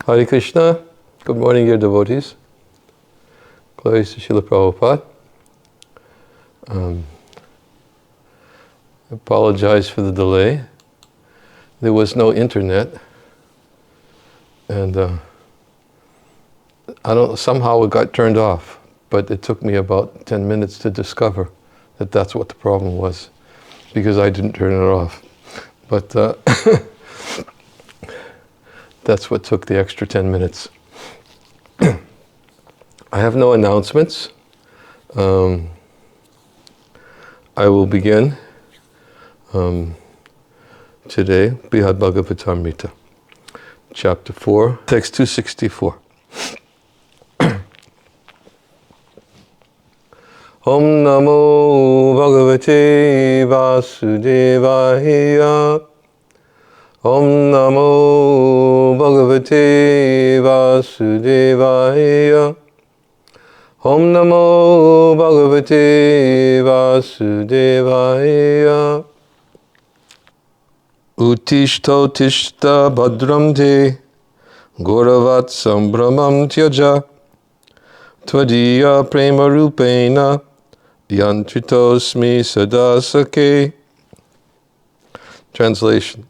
Hare Krishna. Good morning, dear devotees. Glories to Srila Prabhupada. I apologize for the delay. There was no internet, and somehow it got turned off, but it took me about 10 minutes to discover that that's what the problem was, because I didn't turn it off. But that's what took the extra 10 minutes. I have no announcements. I will begin today, Brhad Bhagavatamrita, chapter 4, text 264. Om Namo Bhagavate Vasudevaya. Om Namo Bhagavate Vasudevaya. Om Namo Bhagavate Vasudevaya. Utishto tishta bhadram te Gauravat sambramam tyaja Tvadiya prema rupena Yantritosmi sadasake. Translation.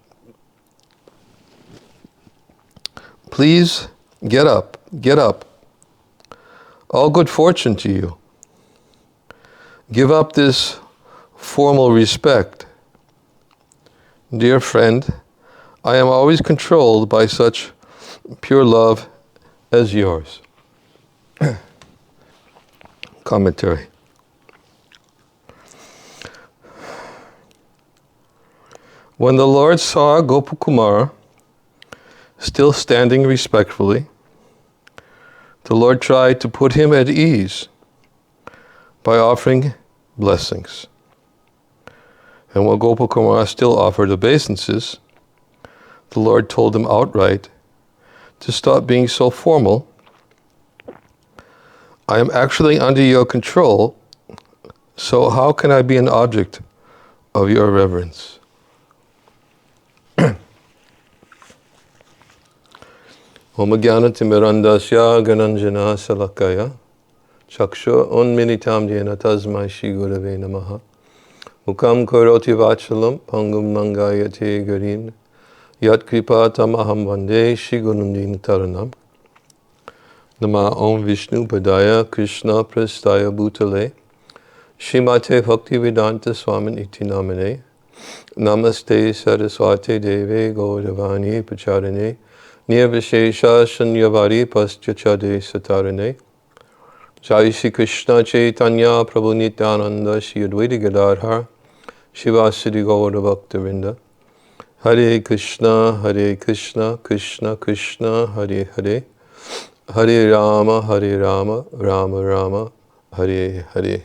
Please get up, get up. All good fortune to you. Give up this formal respect. Dear friend, I am always controlled by such pure love as yours. Commentary. When the Lord saw Gopakumara still standing respectfully, the Lord tried to put him at ease by offering blessings. And while Gopakumara still offered obeisances, the Lord told him outright to stop being so formal. I am actually under your control, so how can I be an object of your reverence? Om Jnana-timirandasya Gananjana Salakaya Chakshu Unmilitam Jena Tasmai Shri Gurave Namaha Mukam Karoti Vachalam Pangum Nangayate Garin Yat Kripa Tamaham Vande Shri Gurundin Taranam Nama Om Vishnu Padaya Krishna Prastaya Bhutale Shrimate Bhaktivedanta Swamin Iti Namane Namaste Saraswate Deve Gauravani Pacharane Nirvishesha Shanyavari Paschachade Satarane Jai Shri Krishna Chaitanya Prabhu Nityananda Shri Advaita Gadadhar Shivasadi Gaura Bhaktavinda Hare Krishna Krishna Krishna Hare Hare Hare Rama Rama Rama Hare Hare.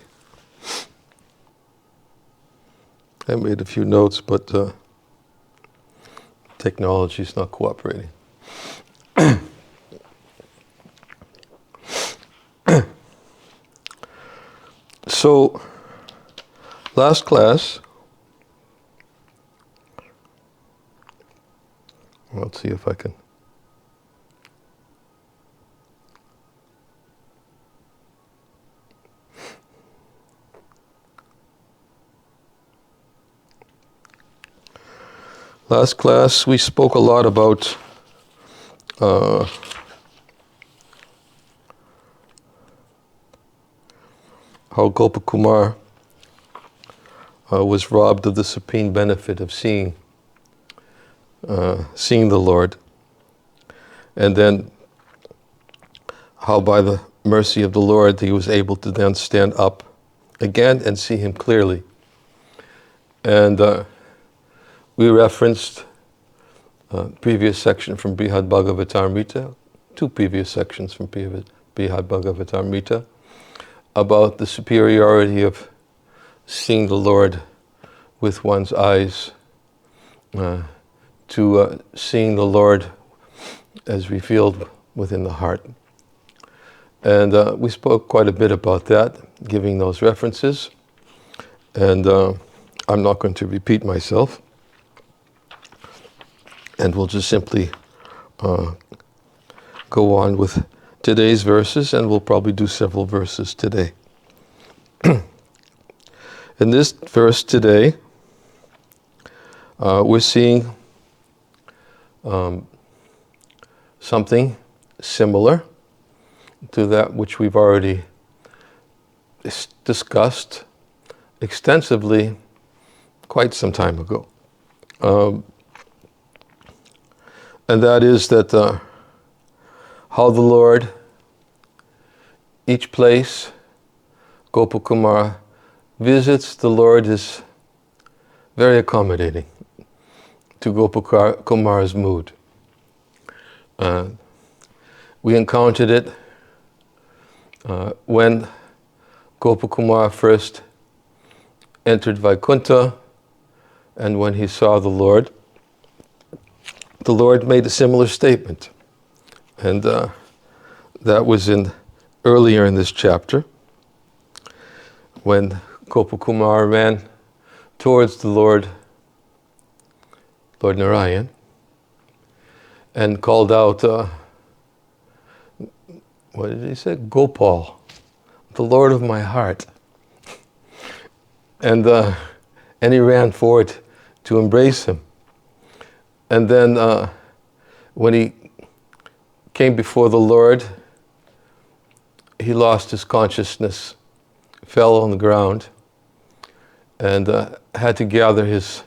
I made a few notes, but technology is not cooperating. So, last class, let's see if I can. Last class, we spoke a lot about how Gopakumar was robbed of the supreme benefit of seeing the Lord, and then how by the mercy of the Lord he was able to then stand up again and see him clearly. And we referenced previous section from Brhad Bhagavatamrita, two previous sections from Brhad Bhagavatamrita, about the superiority of seeing the Lord with one's eyes to seeing the Lord as revealed within the heart. And we spoke quite a bit about that, giving those references. And I'm not going to repeat myself. And we'll just simply go on with today's verses, and we'll probably do several verses today. In this verse today, we're seeing something similar to that which we've already discussed extensively quite some time ago. And that is that how the Lord, each place Gopakumara visits, the Lord is very accommodating to Gopakumara's mood. We encountered it when Gopakumara first entered Vaikuntha, and when he saw the Lord made a similar statement. And that was earlier in this chapter, when Gopakumara ran towards the Lord Narayan, and called out, what did he say? Gopal, the Lord of my heart. And he ran forward to embrace him. And then when he came before the Lord, he lost his consciousness, fell on the ground, and had to gather his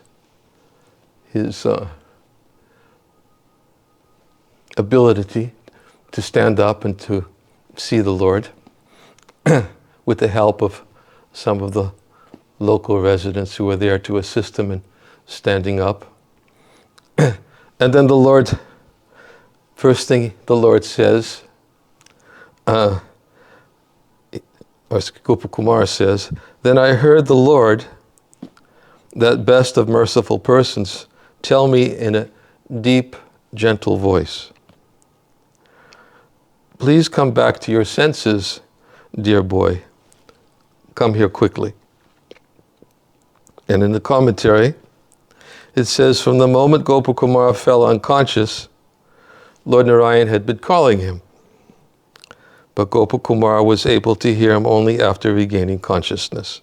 ability to stand up and to see the Lord with the help of some of the local residents who were there to assist him in standing up. And then first thing the Lord says, or Gopakumara says, "Then I heard the Lord, that best of merciful persons, tell me in a deep, gentle voice, 'Please come back to your senses, dear boy. Come here quickly.'" And in the commentary, it says, "From the moment Gopakumara fell unconscious, Lord Narayan had been calling him. But Gopakumara was able to hear him only after regaining consciousness.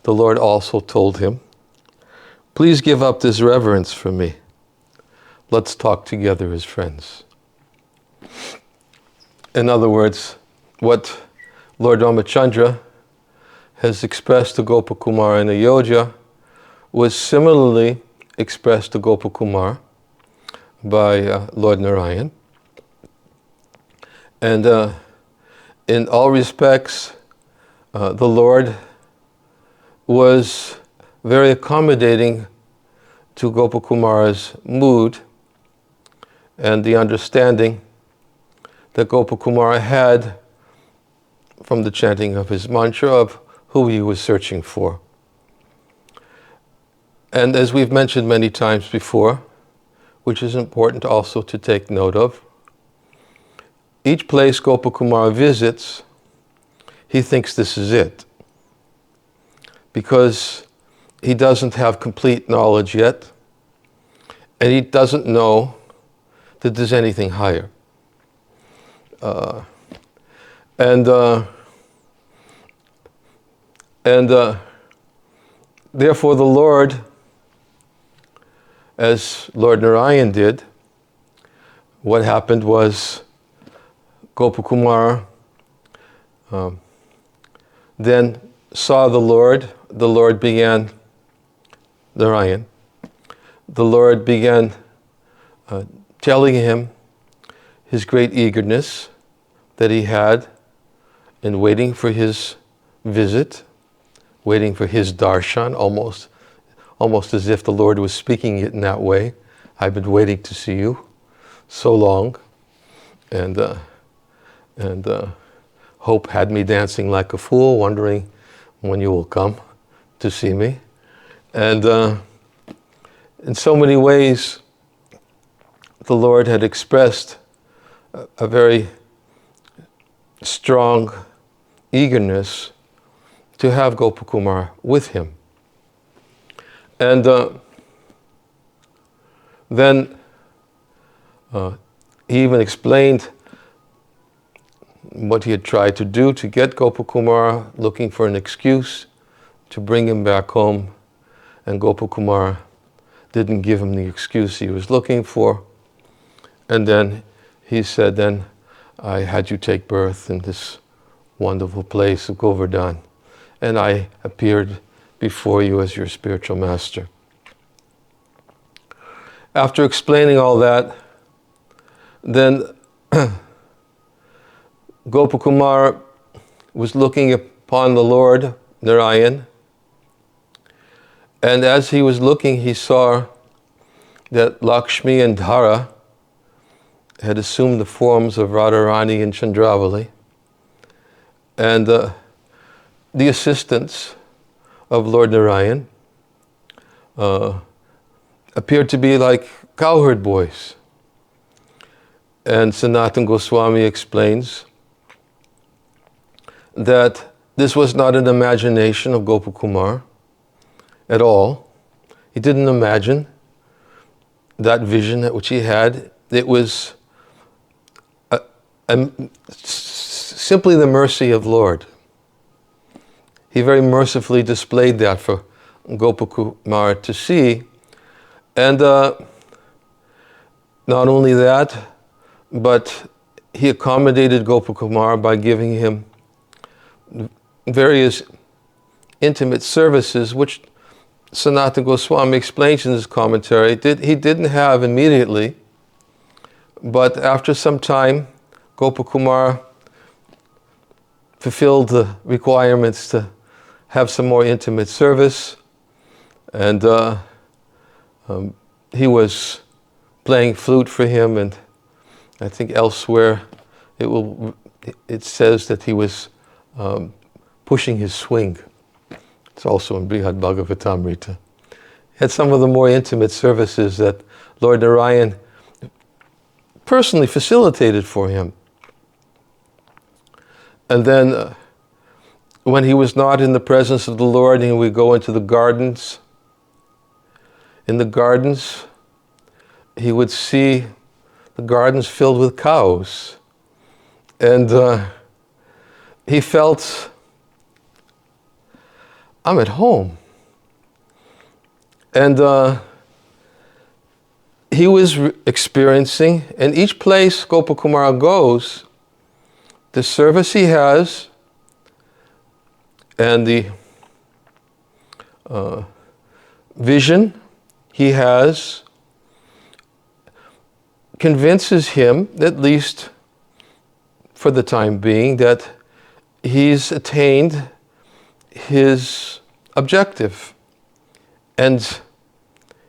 The Lord also told him, 'Please give up this reverence for me. Let's talk together as friends.'" In other words, what Lord Ramachandra has expressed to Gopakumara in Ayodhya was similarly expressed to Gopakumara by Lord Narayan. And in all respects, the Lord was very accommodating to Gopakumara's mood and the understanding that Gopakumara had from the chanting of his mantra of who he was searching for. And as we've mentioned many times before, which is important also to take note of, each place Gopakumara visits, he thinks this is it, because he doesn't have complete knowledge yet, and he doesn't know that there's anything higher. Therefore the Lord, as Lord Narayan did, what happened was Gopakumara then saw the Lord began, Narayan, the Lord began telling him his great eagerness that he had in waiting for his visit, waiting for his darshan, almost as if the Lord was speaking it in that way. "I've been waiting to see you so long, and hope had me dancing like a fool, wondering when you will come to see me." And in so many ways, the Lord had expressed a very strong eagerness to have Gopakumara with him. And then he even explained what he had tried to do to get Gopakumara, looking for an excuse to bring him back home. And Gopakumara didn't give him the excuse he was looking for. And then he said, then I had you take birth in this wonderful place of Govardhan, and I appeared before you as your spiritual master. After explaining all that, then Gopakumara was looking upon the Lord Narayan, and as he was looking, he saw that Lakshmi and Dhara had assumed the forms of Radharani and Chandravali, and the assistants of Lord Narayan appeared to be like cowherd boys. And Sanatana Goswami explains that this was not an imagination of Gopakumar at all. He didn't imagine that vision which he had. It was simply the mercy of Lord. He very mercifully displayed that for Gopakumar to see. And not only that, but he accommodated Gopakumar by giving him various intimate services, which Sanatana Goswami explains in his commentary. He didn't have immediately, but after some time, Gopakumar fulfilled the requirements to have some more intimate service, and he was playing flute for him, and I think elsewhere it says that he was pushing his swing. It's also in Brhad Bhagavatamrita. He had some of the more intimate services that Lord Narayan personally facilitated for him. And then when he was not in the presence of the Lord, and we go into the gardens, in the gardens, he would see the gardens filled with cows. And he felt, I'm at home. And he was experiencing, and each place Gopakumara goes, the service he has and the vision he has convinces him, at least for the time being, that he's attained his objective. And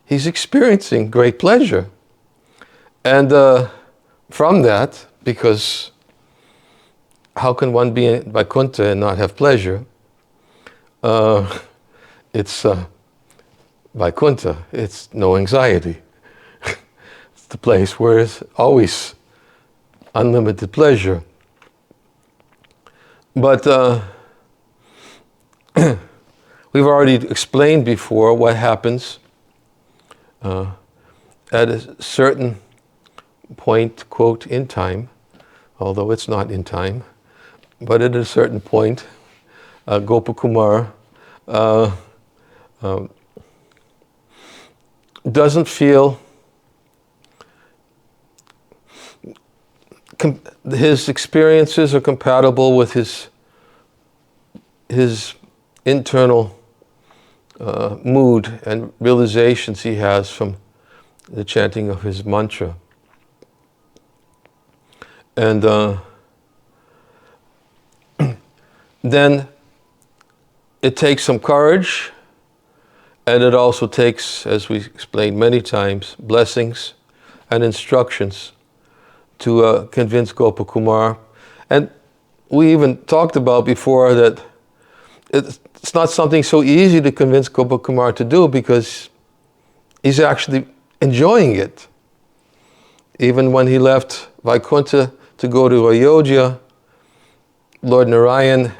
he's experiencing great pleasure. And from that, because how can one be in Vaikuntha and not have pleasure? It's Vaikuntha, it's no anxiety. It's the place where it's always unlimited pleasure. But we've already explained before what happens at a certain point, quote, in time, although it's not in time, but at a certain point, Gopakumar doesn't feel his experiences are compatible with his internal mood and realizations he has from the chanting of his mantra. And then it takes some courage, and it also takes, as we explained many times, blessings and instructions to convince Gopakumar. And we even talked about before that it's not something so easy to convince Gopakumar to do, because he's actually enjoying it. Even when he left Vaikuntha to go to Ayodhya, Lord Narayan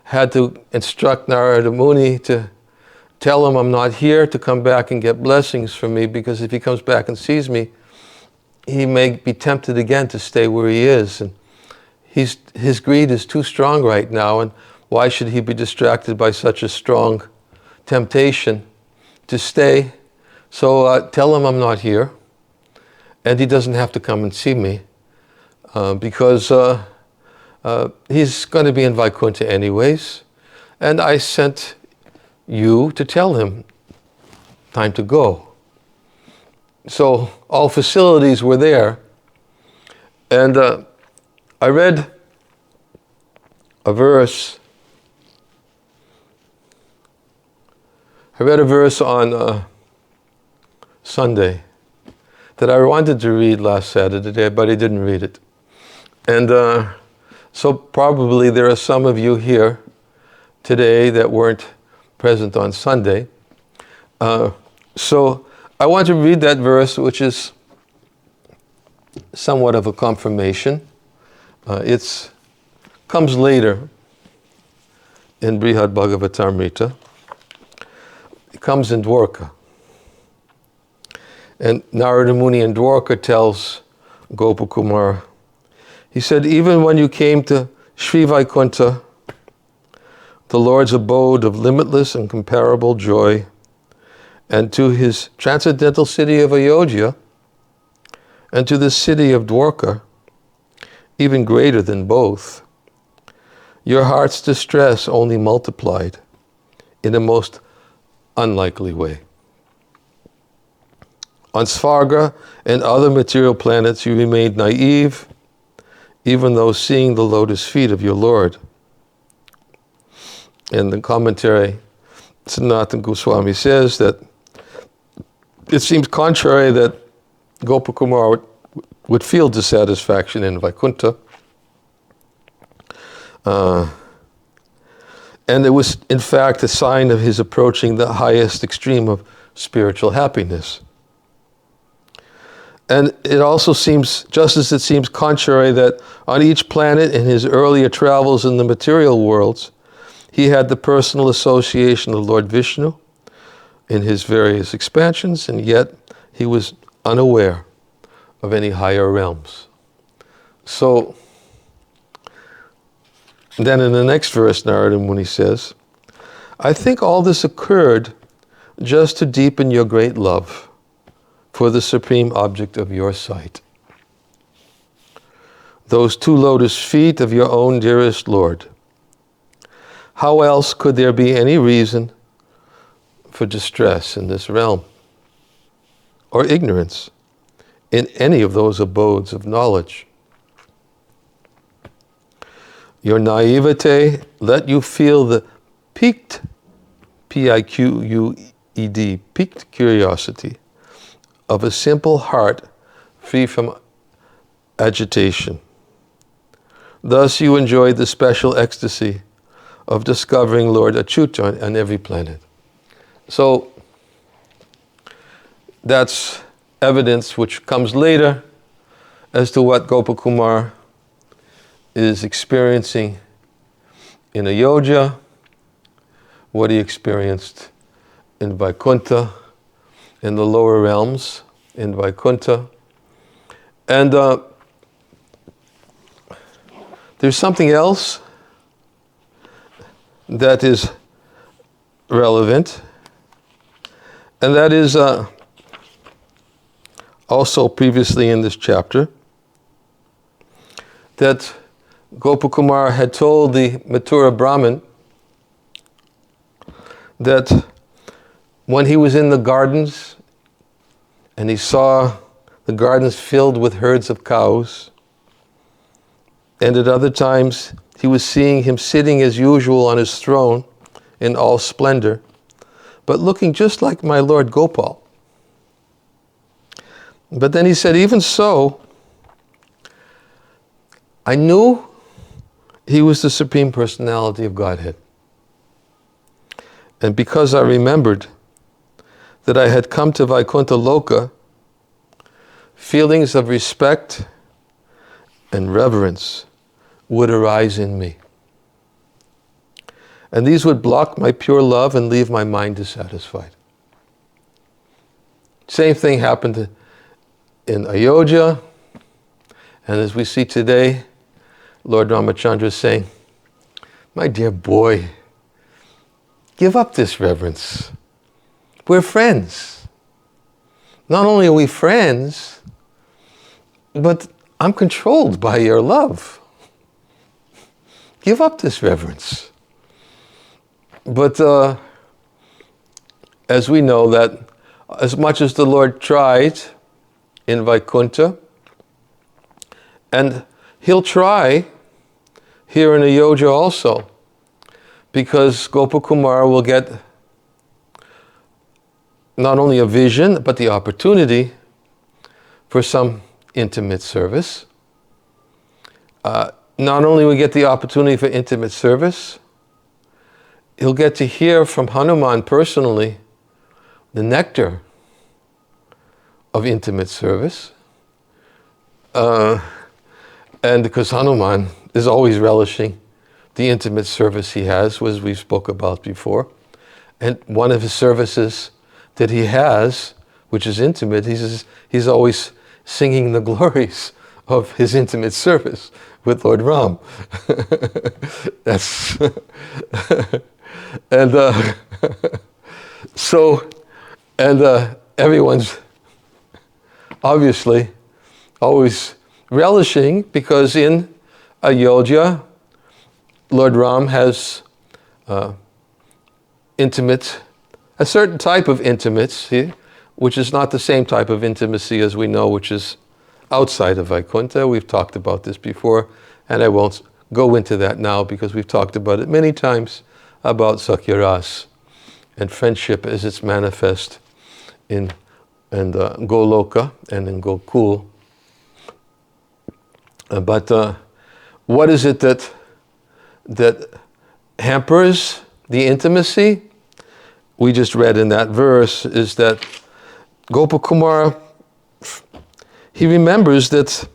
had to instruct Narada Muni to tell him, I'm not here to come back and get blessings from me, because if he comes back and sees me, he may be tempted again to stay where he is. And his greed is too strong right now, and why should he be distracted by such a strong temptation to stay? So tell him I'm not here, and he doesn't have to come and see me, because he's going to be in Vaikuntha anyways, and I sent you to tell him time to go. So all facilities were there, and I read a verse. I read a verse on Sunday that I wanted to read last Saturday, but I didn't read it. And so probably there are some of you here today that weren't present on Sunday. So I want to read that verse, which is somewhat of a confirmation. It comes later in Brhad Bhagavatamrita. It comes in Dwarka. And Narada Muni in Dwarka tells Gopakumar, he said, even when you came to Sri Vaikuntha, the Lord's abode of limitless and incomparable joy, and to his transcendental city of Ayodhya, and to the city of Dwarka, even greater than both, your heart's distress only multiplied in a most unlikely way. On Svarga and other material planets, you remained naive, even though seeing the lotus feet of your Lord. In the commentary, Sanatana Goswami says that it seems contrary that Gopakumar would feel dissatisfaction in Vaikuntha. And it was, in fact, a sign of his approaching the highest extreme of spiritual happiness. And it also seems, just as it seems contrary that on each planet in his earlier travels in the material worlds, he had the personal association of Lord Vishnu in his various expansions, and yet he was unaware of any higher realms. So, then in the next verse, Narada Muni says, I think all this occurred just to deepen your great love for the supreme object of your sight. Those two lotus feet of your own dearest Lord. How else could there be any reason for distress in this realm, or ignorance in any of those abodes of knowledge? Your naivete let you feel the piqued, P-I-Q-U-E-D, piqued curiosity of a simple heart free from agitation. Thus you enjoyed the special ecstasy of discovering Lord Achyuta on every planet. So that's evidence which comes later as to what Gopakumar is experiencing in Ayodhya, what he experienced in Vaikuntha, in the lower realms, in Vaikuntha. And there's something else that is relevant, and that is also previously in this chapter, that Gopakumar had told the Mathura Brahmin that when he was in the gardens and he saw the gardens filled with herds of cows, and at other times he was seeing him sitting as usual on his throne in all splendor, but looking just like my Lord Gopal. But then he said, even so, I knew he was the Supreme Personality of Godhead. And because I remembered that I had come to Vaikuntha Loka, feelings of respect and reverence would arise in me. And these would block my pure love and leave my mind dissatisfied. Same thing happened in Ayodhya. And as we see today, Lord Ramachandra is saying, my dear boy, give up this reverence. We're friends. Not only are we friends, but I'm controlled by your love. Give up this reverence. But as we know that as much as the Lord tried in Vaikuntha, and he'll try here in Ayodhya also, because Gopakumar will get not only a vision, but the opportunity for some intimate service. Not only will he get the opportunity for intimate service, he'll get to hear from Hanuman personally the nectar of intimate service. And because Hanuman is always relishing the intimate service he has, as we spoke about before. And one of his services that he has, which is intimate, he's always singing the glories of his intimate service with Lord Ram. That's and so, and everyone's obviously always relishing, because in Ayodhya, Lord Ram has a certain type of intimacy, which is not the same type of intimacy as we know, which is outside of Vaikuntha. We've talked about this before, and I won't go into that now because we've talked about it many times, about Sakyaras and friendship as it's manifest in Goloka and in Gokul. But what is it that hampers the intimacy? We just read in that verse is that Gopakumar, he remembers that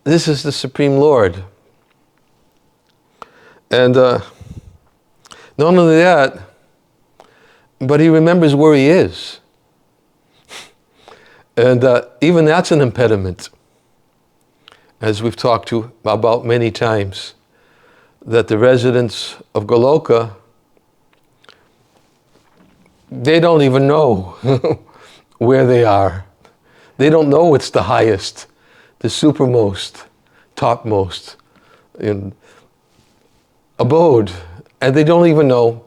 this is the Supreme Lord. And not only that, but he remembers where he is. And even that's an impediment, as we've talked about many times, that the residents of Goloka, they don't even know where they are. They don't know it's the highest, the supermost, topmost in abode. And they don't even know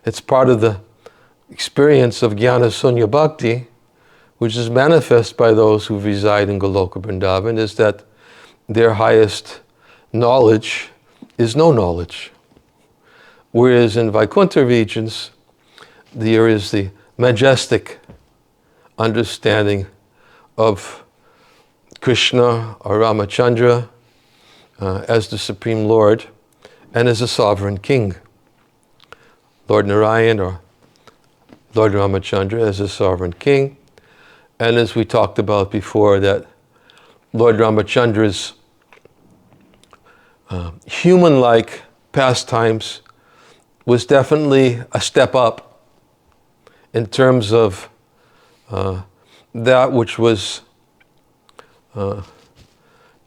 it's part of the experience of Jnana Sunya Bhakti, which is manifest by those who reside in Goloka Vrindavan, is that their highest knowledge is no knowledge. Whereas in Vaikuntha regions, there is the majestic understanding of Krishna or Ramachandra as the Supreme Lord and as a sovereign king. Lord Narayan or Lord Ramachandra as a sovereign king. And as we talked about before, that Lord Ramachandra's human-like pastimes was definitely a step up in terms of that which was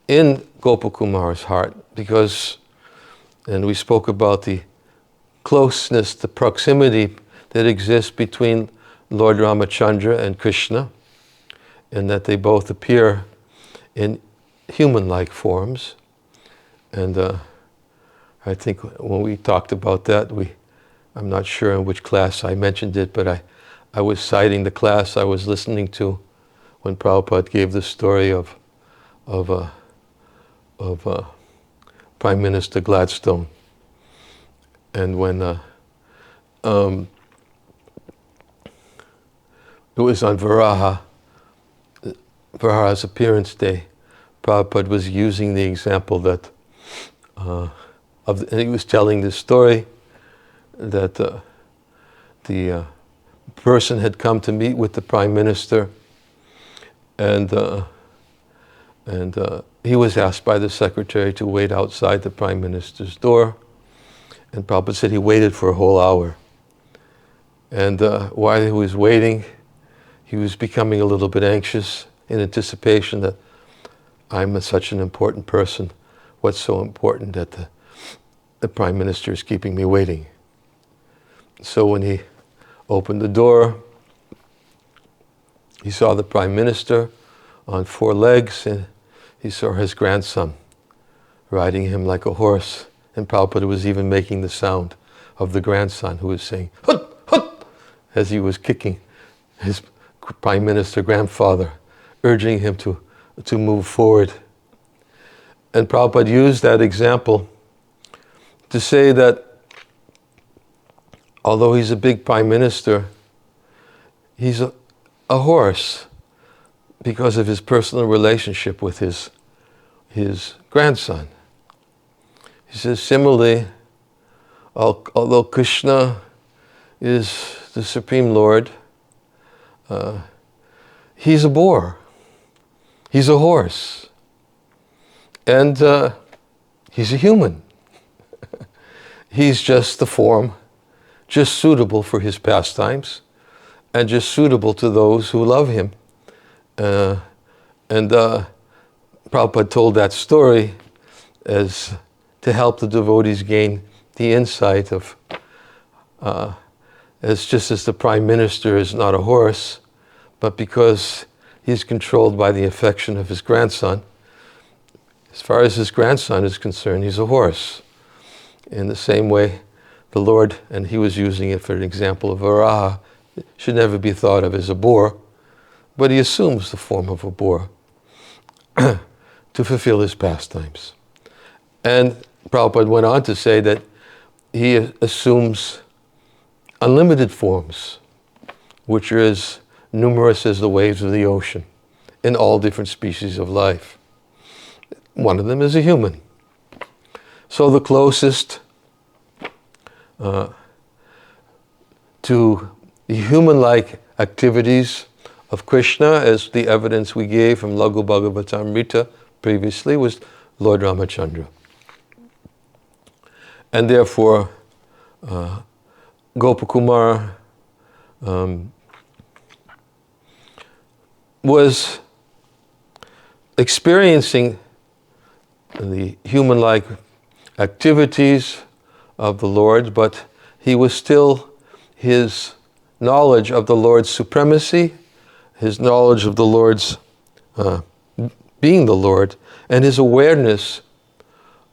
in Gopakumar's heart, because, and we spoke about the closeness, the proximity that exists between Lord Ramachandra and Krishna, and that they both appear in human-like forms. And I think when we talked about that, I'm not sure in which class I mentioned it, but I was citing the class I was listening to when Prabhupada gave the story of Prime Minister Gladstone. And when it was on Varaha's appearance day, Prabhupada was using the example that and he was telling this story that the person had come to meet with the Prime Minister, and he was asked by the secretary to wait outside the Prime Minister's door, and Prabhupada said he waited for a whole hour. And while he was waiting, he was becoming a little bit anxious, in anticipation that I'm such an important person. What's so important that the Prime Minister is keeping me waiting? So when he opened the door, he saw the Prime Minister on 4 legs, and he saw his grandson riding him like a horse. And Prabhupada was even making the sound of the grandson who was saying, "Hut, hut," as he was kicking his Prime Minister grandfather, urging him to move forward. And Prabhupada used that example to say that although he's a big Prime Minister, he's a horse because of his personal relationship with his grandson. He says, similarly, although Krishna is the Supreme Lord, he's a boar. He's a horse. And he's a human. He's just the form, just suitable for his pastimes, and just suitable to those who love him. And Prabhupada told that story as to help the devotees gain the insight of, as just as the Prime Minister is not a horse, but because he's controlled by the affection of his grandson, as far as his grandson is concerned, he's a horse. In the same way, the Lord, and he was using it for an example of Varaha, should never be thought of as a boar, but he assumes the form of a boar to fulfill his pastimes. And Prabhupada went on to say that he assumes unlimited forms, which are as numerous as the waves of the ocean, in all different species of life. One of them is a human. So the closest to the human-like activities of Krishna, as the evidence we gave from Lagu Bhagavatamrita previously, was Lord Ramachandra. And therefore, Gopakumar was experiencing the human-like activities of the Lord, but he was still, his knowledge of the Lord's supremacy, his knowledge of the Lord's being the Lord, and his awareness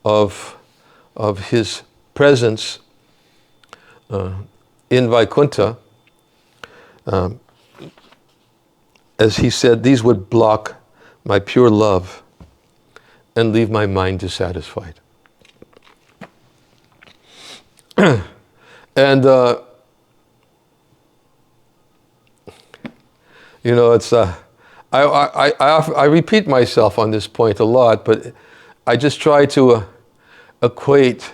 of his presence in Vaikuntha, as he said, these would block my pure love and leave my mind dissatisfied. And it's I repeat myself on this point a lot, but I just try to equate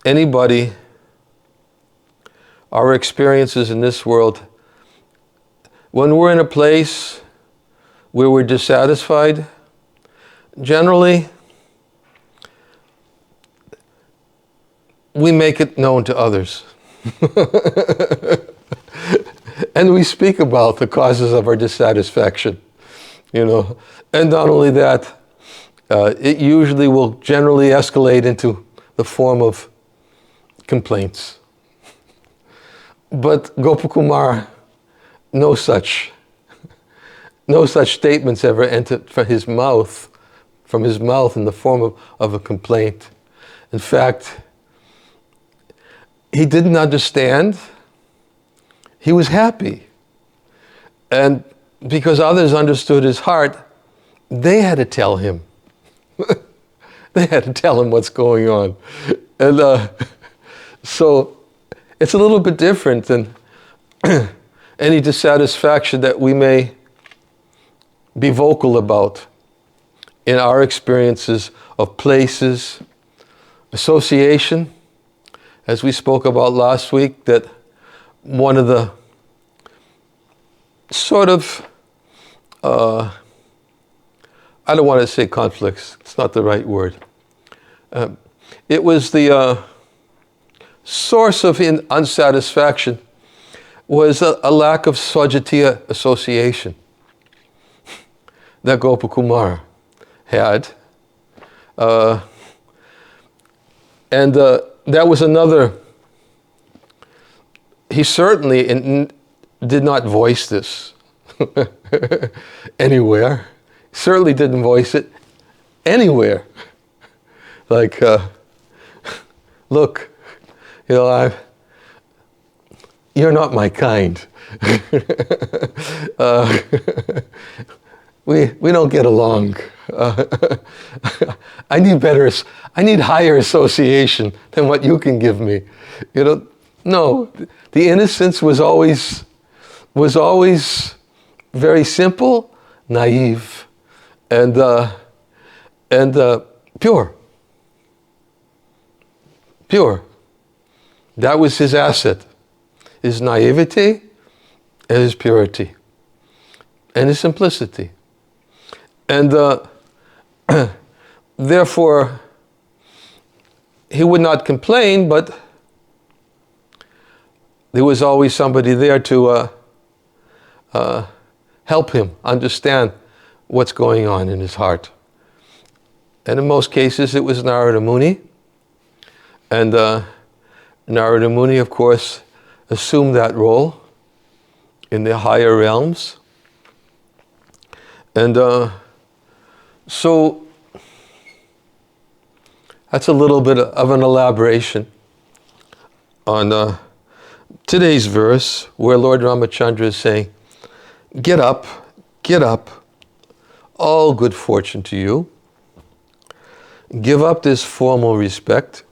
anybody, our experiences in this world, when we're in a place where we're dissatisfied, generally we make it known to others. And we speak about the causes of our dissatisfaction, And not only that, it usually will generally escalate into the form of complaints. But Gopakumar, no such statements ever entered from his mouth in the form of a complaint. In fact, he didn't understand. He was happy. And because others understood his heart, they had to tell him. They had to tell him what's going on. And so it's a little bit different than any dissatisfaction that we may be vocal about in our experiences of places, association, as we spoke about last week, that one of the sort of, I don't want to say conflicts, it's not the right word. It was the source of unsatisfaction was a lack of Swajatiya association. that Gopakumar had. And that was another, he certainly did not voice this anywhere. Certainly didn't voice it anywhere. Like, look, you're not my kind. We don't get along. I need higher association than what you can give me. No, the innocence was always very simple, naive, and pure. Pure. That was his asset. His naivety and his purity and his simplicity. And therefore, he would not complain, but there was always somebody there to help him understand what's going on in his heart. And in most cases, it was Narada Muni. And Narada Muni, of course, assumed that role in the higher realms. And so that's a little bit of an elaboration on today's verse, where Lord Ramachandra is saying, get up, all good fortune to you. Give up this formal respect.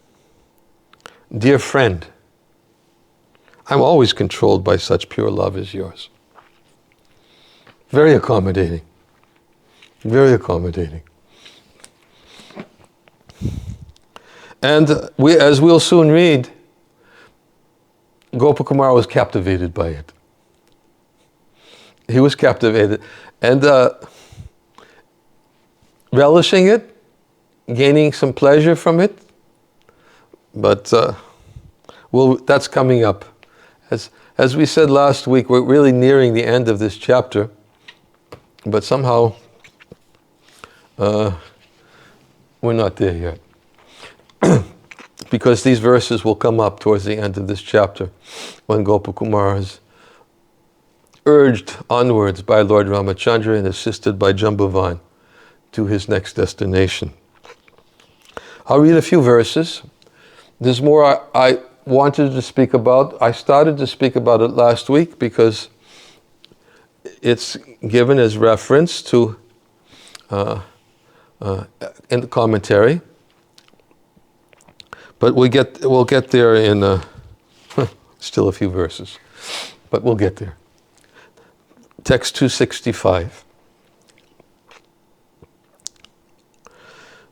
Dear friend, I'm always controlled by such pure love as yours. Very accommodating. Very accommodating. And as we'll soon read, Gopakumar was captivated by it. He was captivated. And relishing it, gaining some pleasure from it. But that's coming up. As we said last week, we're really nearing the end of this chapter. But somehow, we're not there yet. Because these verses will come up towards the end of this chapter, when Gopakumar is urged onwards by Lord Ramachandra and assisted by Jambavan to his next destination. I'll read a few verses. There's more I wanted to speak about. I started to speak about it last week because it's given as reference to in the commentary. But we'll get there in still a few verses, but we'll get there. Text 265.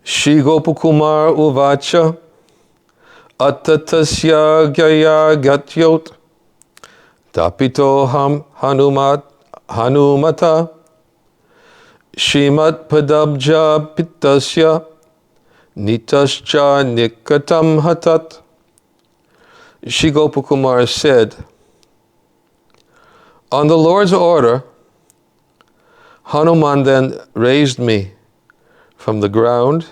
Shri Gopakumar uvacha attatasya gyaya gatyot tapito hanumata Shrimat padabja pittasya nitascha nikatam hatat. Shri Gopakumar said, on the Lord's order, Hanuman then raised me from the ground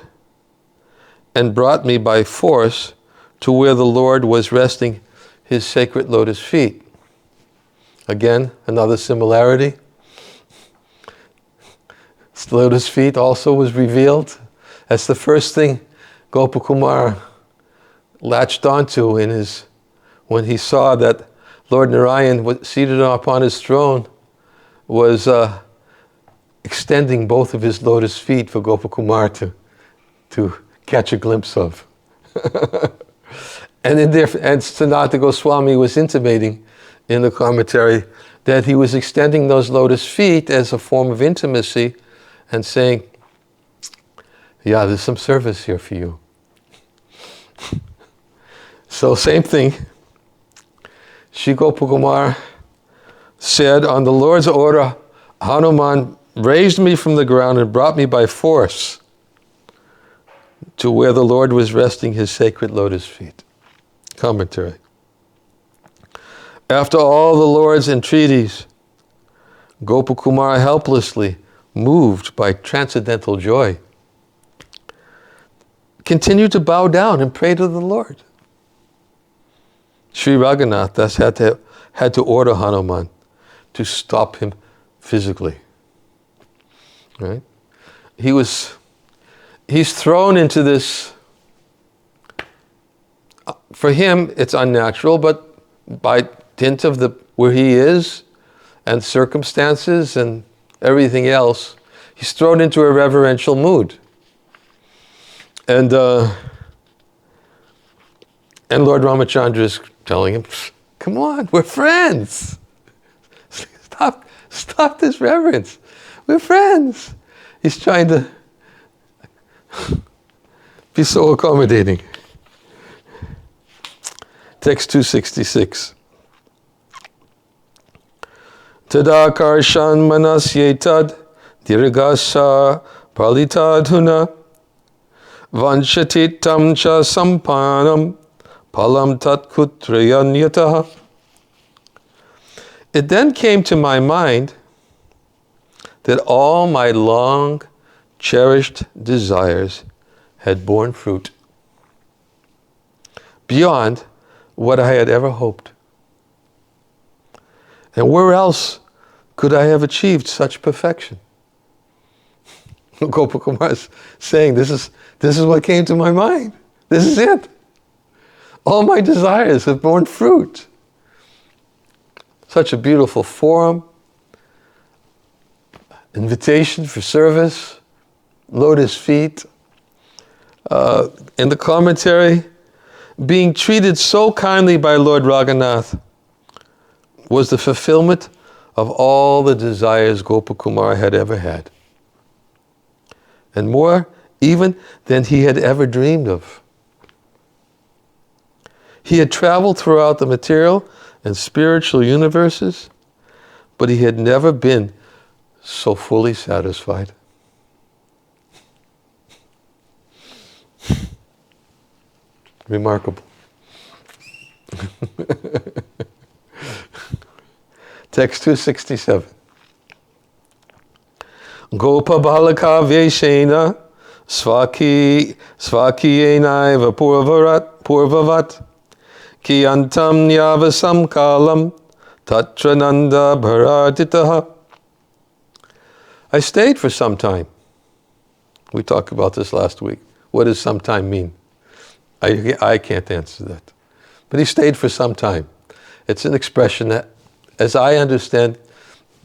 and brought me by force to where the Lord was resting his sacred lotus feet. Again, another similarity. His lotus feet also was revealed. That's the first thing Gopakumar latched onto when he saw that Lord Narayan was seated upon his throne, was extending both of his lotus feet for Gopakumar to catch a glimpse of. And Sanatana Goswami was intimating in the commentary that he was extending those lotus feet as a form of intimacy and saying, yeah, there's some service here for you. So same thing. Shri Gopakumar said, on the Lord's order, Hanuman raised me from the ground and brought me by force to where the Lord was resting his sacred lotus feet. Commentary. After all the Lord's entreaties, Gopakumar helplessly moved by transcendental joy, continued to bow down and pray to the Lord. Sri Raghunath thus had to order Hanuman to stop him physically. Right? He's thrown into this, for him it's unnatural, but by dint of where he is and circumstances and everything else, he's thrown into a reverential mood. And Lord Ramachandra is telling him, come on, we're friends. Stop this reverence. We're friends. He's trying to be so accommodating. Text 266. Tadakarshan manasyetad dirgasha pralitadhuna vanshatitam cha sampanam palam tat kutrayanyataha. It then came to my mind that all my long cherished desires had borne fruit beyond what I had ever hoped. And where else could I have achieved such perfection? Gopakumar is saying, this is what came to my mind. This is it. All my desires have borne fruit. Such a beautiful forum, invitation for service, lotus feet. In the commentary, being treated so kindly by Lord Raghunath was the fulfillment of all the desires Gopakumar had ever had. And more even than he had ever dreamed of. He had traveled throughout the material and spiritual universes, but he had never been so fully satisfied. Remarkable. Text 267. Gopa balaka vyeshena svakiyenaiva purvavat ki antam nyavasam kalam tatra nanda bharatitaha. I stayed for some time. We talked about this last week. What does some time mean? I can't answer that. But he stayed for some time. It's an expression that, as I understand,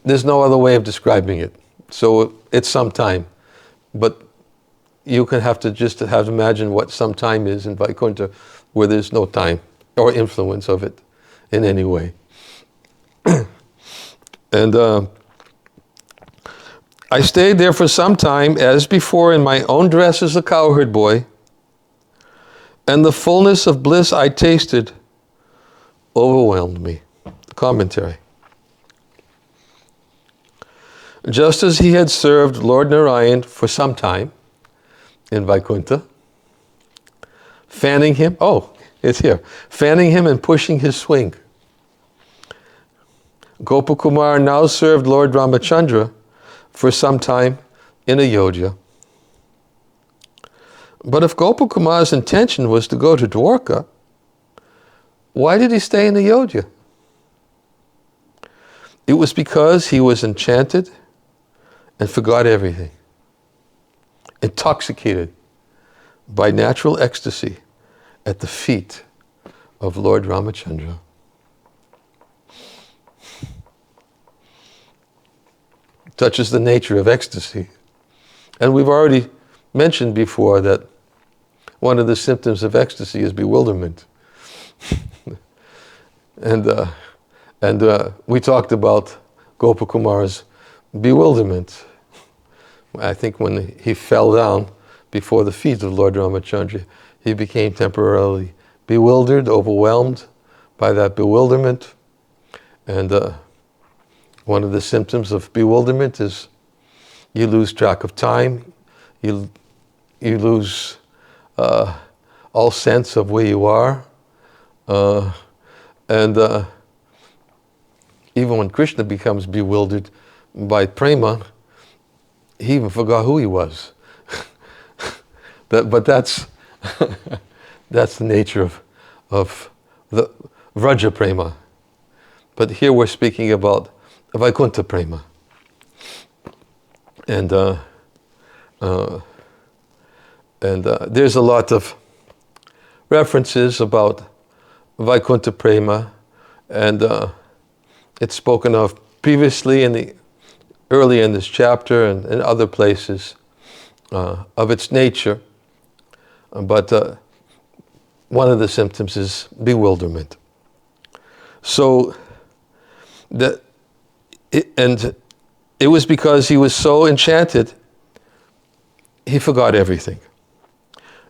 there's no other way of describing it. So it's some time. But you can have to imagine what some time is in Vaikuntha, where there's no time or influence of it in any way. And I stayed there for some time, as before, in my own dress as a cowherd boy, and the fullness of bliss I tasted overwhelmed me. The commentary. Just as he had served Lord Narayan for some time in Vaikuntha, fanning him and pushing his swing. Gopakumar now served Lord Ramachandra for some time in Ayodhya. But if Gopakumar's intention was to go to Dwarka, why did he stay in Ayodhya? It was because he was enchanted and forgot everything, intoxicated by natural ecstasy at the feet of Lord Ramachandra. Such is the nature of ecstasy. And we've already mentioned before that one of the symptoms of ecstasy is bewilderment. and we talked about Gopakumar's bewilderment. I think when he fell down before the feet of Lord Ramachandra, he became temporarily bewildered, overwhelmed by that bewilderment. And one of the symptoms of bewilderment is you lose track of time, you lose all sense of where you are. And even when Krishna becomes bewildered by prema, he even forgot who he was. But that's that's the nature of the Vraja Prema. But here we're speaking about Vaikuntha Prema. And there's a lot of references about Vaikuntha Prema, and it's spoken of previously early in this chapter and in other places of its nature. But one of the symptoms is bewilderment. So it was because he was so enchanted, he forgot everything.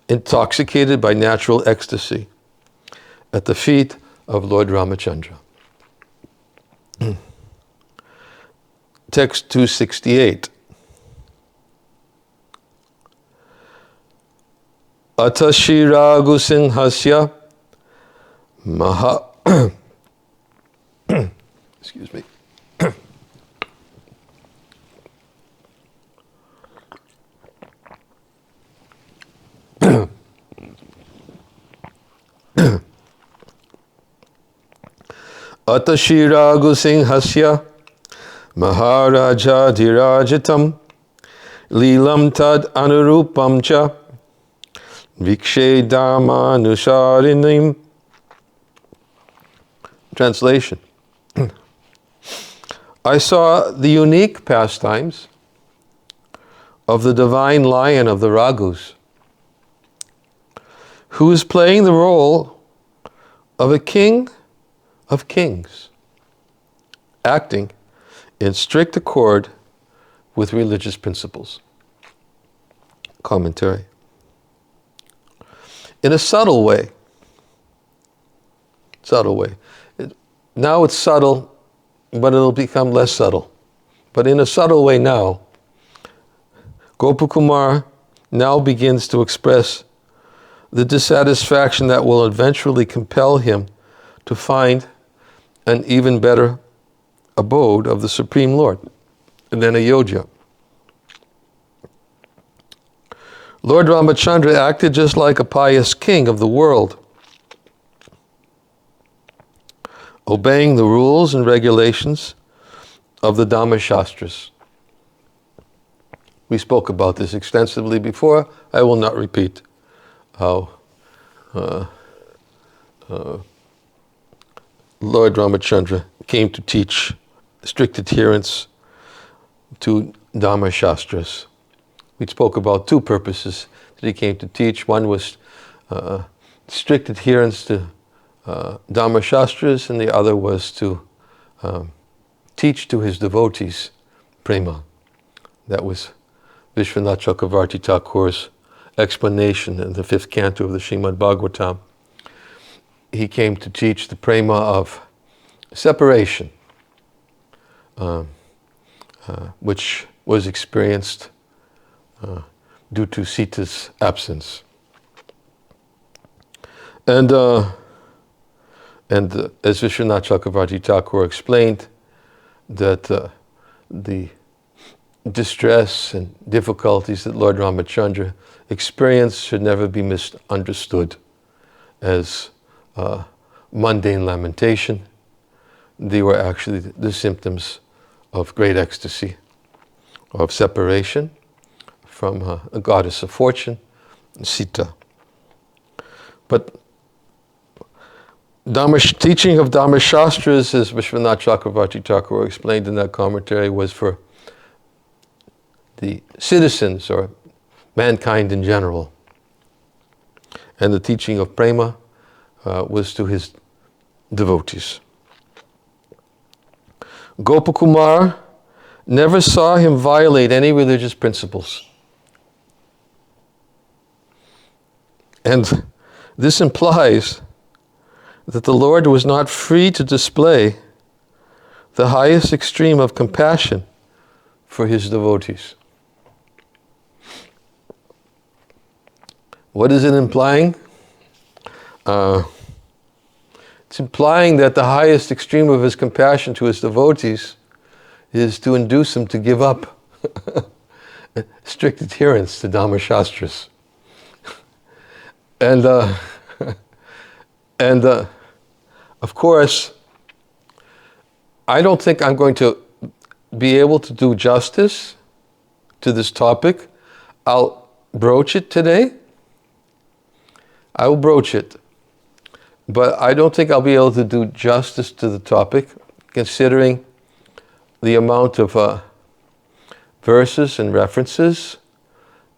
Intoxicated by natural ecstasy at the feet of Lord Ramachandra. Text 268. Atashiragu Singhasya Maha excuse me. Atashiragu Singhasya Maharaja Dhirajitam Leelam Tad Anurupam Cha Vikshe Dharma Nusharinim. Translation. I saw the unique pastimes of the divine lion of the Raghus, who is playing the role of a king of kings, acting in strict accord with religious principles. Commentary. In a subtle way. Now it's subtle, but it'll become less subtle. But in a subtle way now, Gopakumar now begins to express the dissatisfaction that will eventually compel him to find an even better abode of the Supreme Lord than Ayodhya. Lord Ramachandra acted just like a pious king of the world, obeying the rules and regulations of the Dhamma Shastras. We spoke about this extensively before. I will not repeat how Lord Ramachandra came to teach strict adherence to Dhamma Shastras. We spoke about two purposes that he came to teach. One was strict adherence to Dhamma Shastras, and the other was to teach to his devotees prema. That was Vishwanath Chakravarti Thakur's explanation in the 5th canto of the Srimad Bhagavatam. He came to teach the prema of separation, which was experienced due to Sita's absence. And as Vishwanath Chakravarti Thakur explained, that the distress and difficulties that Lord Ramachandra experienced should never be misunderstood as mundane lamentation. They were actually the symptoms of great ecstasy, of separation from a goddess of fortune, Sita. But teaching of Dhamma Shastras, as Vishwanath Chakravarti Thakur explained in that commentary, was for the citizens or mankind in general. And the teaching of prema was to his devotees. Gopakumar never saw him violate any religious principles. And this implies that the Lord was not free to display the highest extreme of compassion for his devotees. What is it implying? It's implying that the highest extreme of his compassion to his devotees is to induce them to give up strict adherence to Dhamma Shastras. And of course, I don't think I'm going to be able to do justice to this topic. I'll broach it today. I will broach it. But I don't think I'll be able to do justice to the topic, considering the amount of verses and references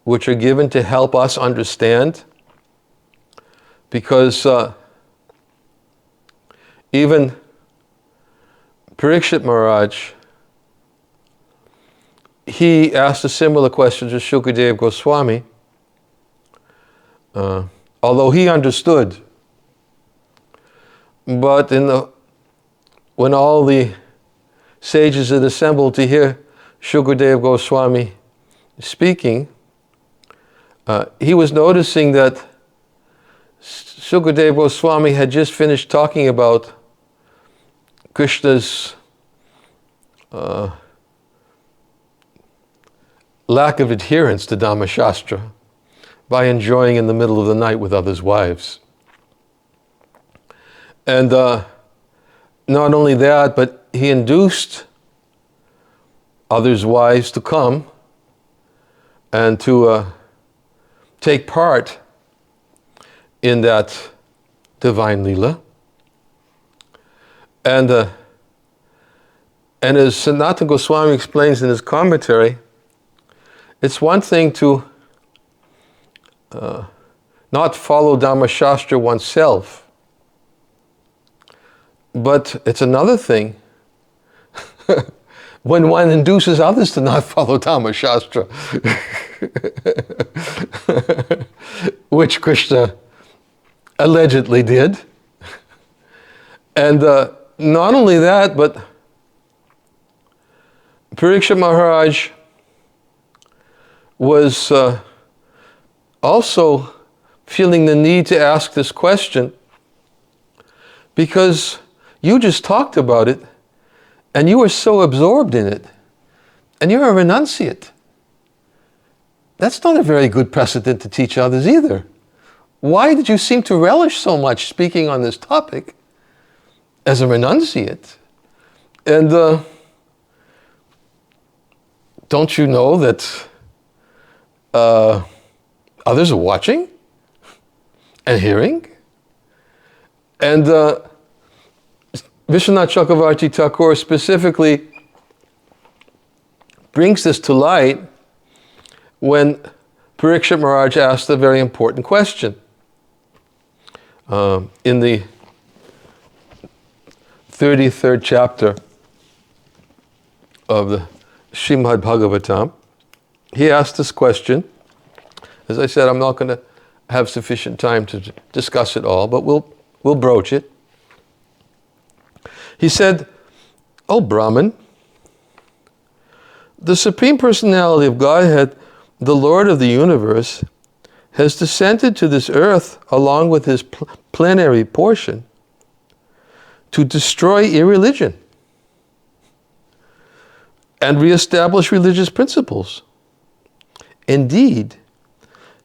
which are given to help us understand. Because even Parikshit Maharaj, he asked a similar question to Shukadeva Goswami, although he understood. But when all the sages had assembled to hear Shukadeva Goswami speaking, he was noticing that Shukadeva Goswami had just finished talking about Krishna's lack of adherence to Dhamma Shastra by enjoying in the middle of the night with others' wives. And not only that, but he induced others' wives to come and to take part in that divine Leela. And as Sanatana Goswami explains in his commentary, it's one thing to not follow Dhamma Shastra oneself, but it's another thing when one induces others to not follow Dhamma Shastra, which Krishna allegedly did. And not only that, but Parikshit Maharaj was also feeling the need to ask this question because you just talked about it and you were so absorbed in it and you're a renunciate. That's not a very good precedent to teach others either. Why did you seem to relish so much speaking on this topic as a renunciate? And don't you know that others are watching and hearing? And Vishwanath Chakravarti Thakur specifically brings this to light when Parikshit Maharaj asked a very important question. In the 33rd chapter of the Srimad Bhagavatam, he asked this question. As I said, I'm not going to have sufficient time to discuss it all, but we'll broach it. He said, "O Brahman, the Supreme Personality of Godhead, the Lord of the universe, has descended to this earth along with his plenary portion to destroy irreligion and reestablish religious principles. Indeed,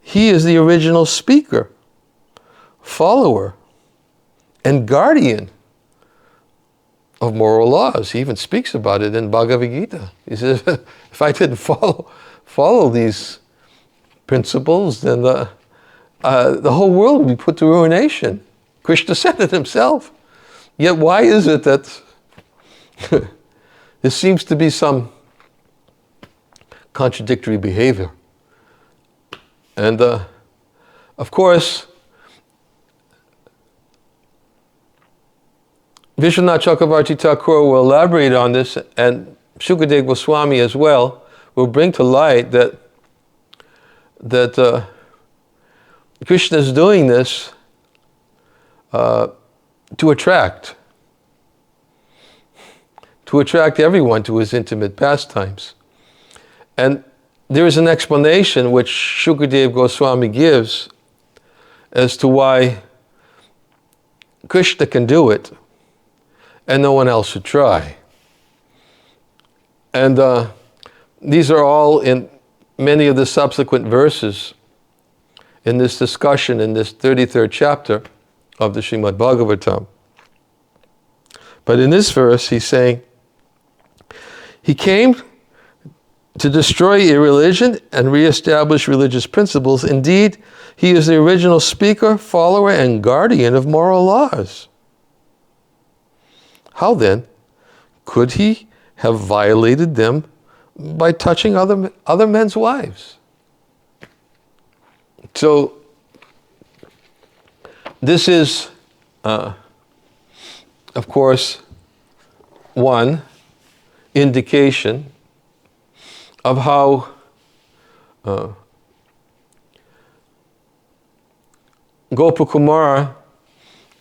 he is the original speaker, follower, and guardian of moral laws." He even speaks about it in Bhagavad Gita. He says, if I didn't follow these principles, then the whole world would be put to ruination. Krishna said it himself. Yet why is it that there seems to be some contradictory behavior? And of course, Vishwanath Chakravarti Thakur will elaborate on this, and Shukadeva Goswami as well will bring to light that Krishna is doing this to attract everyone to his intimate pastimes. And there is an explanation which Shukadeva Goswami gives as to why Krishna can do it and no one else should try. And these are all in many of the subsequent verses in this discussion in this 33rd chapter of the Srimad Bhagavatam. But in this verse, he's saying, he came to destroy irreligion and reestablish religious principles. Indeed, he is the original speaker, follower, and guardian of moral laws. How then could he have violated them by touching other men's wives? So, this is, of course, one indication of how Gopakumara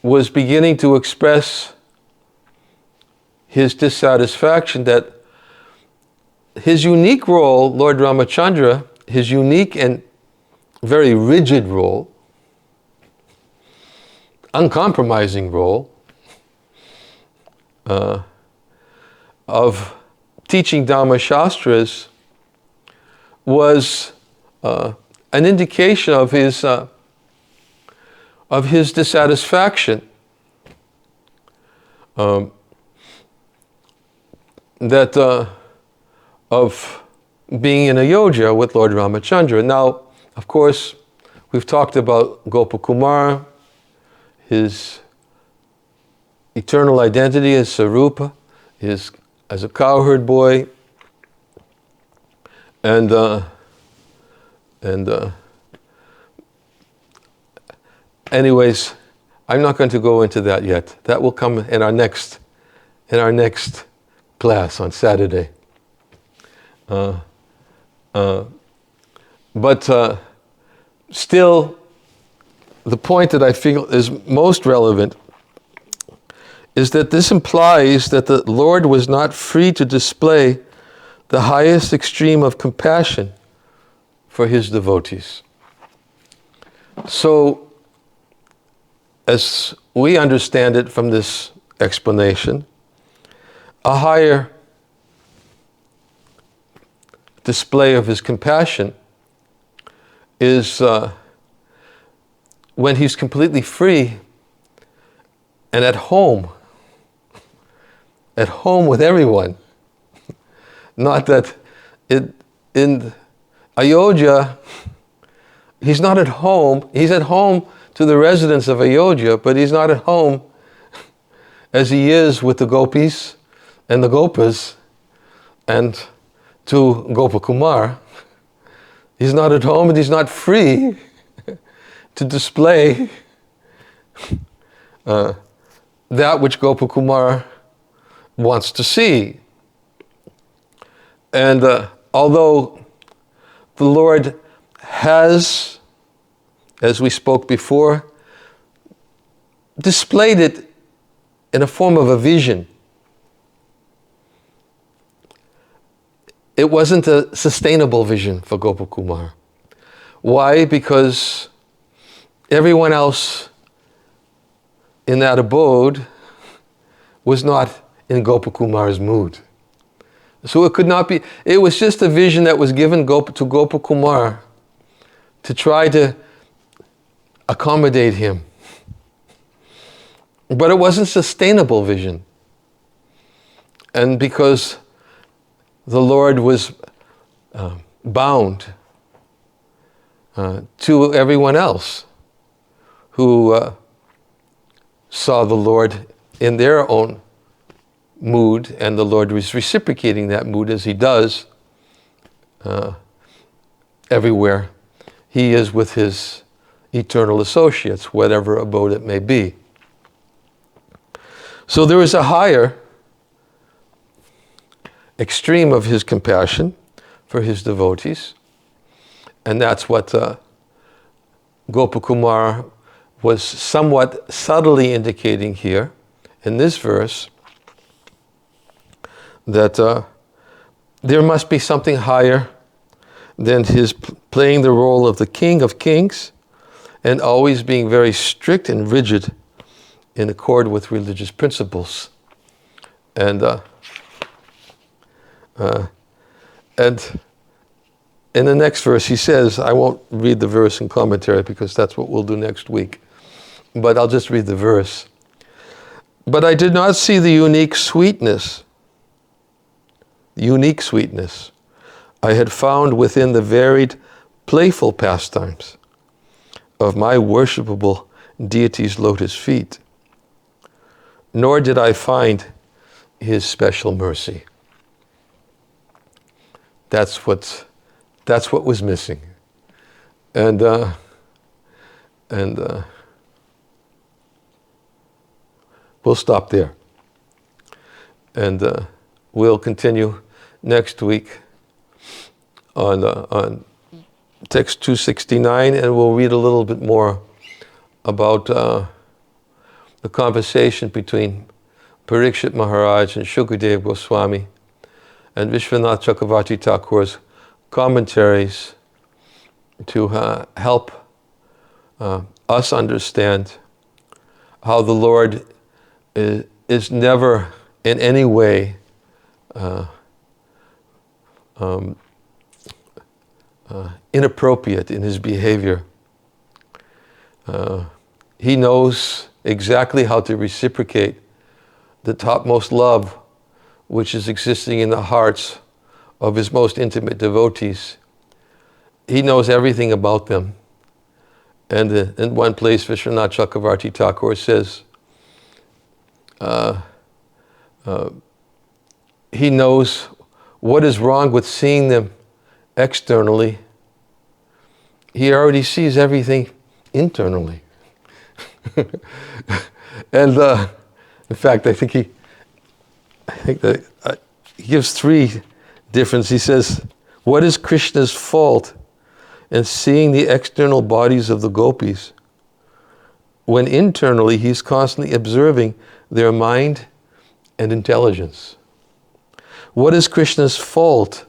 was beginning to express his dissatisfaction that his unique role, Lord Ramachandra, his unique and very rigid role, uncompromising role of teaching Dhamma Shastras was an indication of his dissatisfaction of being in Ayodhya with Lord Ramachandra. Now, of course, we've talked about Gopakumara, his eternal identity as Sarupa, as a cowherd boy, and anyways, I'm not going to go into that yet. That will come in our next class on Saturday. But still, the point that I feel is most relevant is that this implies that the Lord was not free to display the highest extreme of compassion for his devotees. So, as we understand it from this explanation, a higher display of his compassion is when he's completely free and at home with everyone. Not that in Ayodhya, he's not at home. He's at home to the residents of Ayodhya, but he's not at home as he is with the gopis and the gopas and to Gopakumar. He's not at home and he's not free to display that which Gopakumar wants to see. And although the Lord has, as we spoke before, displayed it in a form of a vision, it wasn't a sustainable vision for Gopakumar. Why? Because everyone else in that abode was not in Gopakumar's mood. So it could not be, it was just a vision that was given to Gopakumar to try to accommodate him. But it wasn't a sustainable vision. And because the Lord was bound to everyone else who saw the Lord in their own mood, and the Lord was reciprocating that mood as he does everywhere he is with his eternal associates, whatever abode it may be. So there is a higher extreme of his compassion for his devotees, and that's what Gopakumar was somewhat subtly indicating here in this verse, that there must be something higher than his playing the role of the King of Kings and always being very strict and rigid in accord with religious principles. And in the next verse he says, I won't read the verse in commentary because that's what we'll do next week, but I'll just read the verse. But I did not see the unique sweetness I had found within the varied, playful pastimes of my worshipable deity's lotus feet, nor did I find his special mercy. That's what was missing. And we'll stop there. And we'll continue next week on text 269, and we'll read a little bit more about the conversation between Parikshit Maharaj and Shukadev Goswami and Vishwanath Chakravarti Thakur's commentaries to help us understand how the Lord is never in any way inappropriate in his behavior. He knows exactly how to reciprocate the topmost love which is existing in the hearts of his most intimate devotees. He knows everything about them. And in one place, Vishwanath Chakravarti Thakur says, he knows what is wrong with seeing them externally. He already sees everything internally. And in fact, I think that he gives three differences. He says, what is Krishna's fault in seeing the external bodies of the gopis when internally he's constantly observing their mind and intelligence? What is Krishna's fault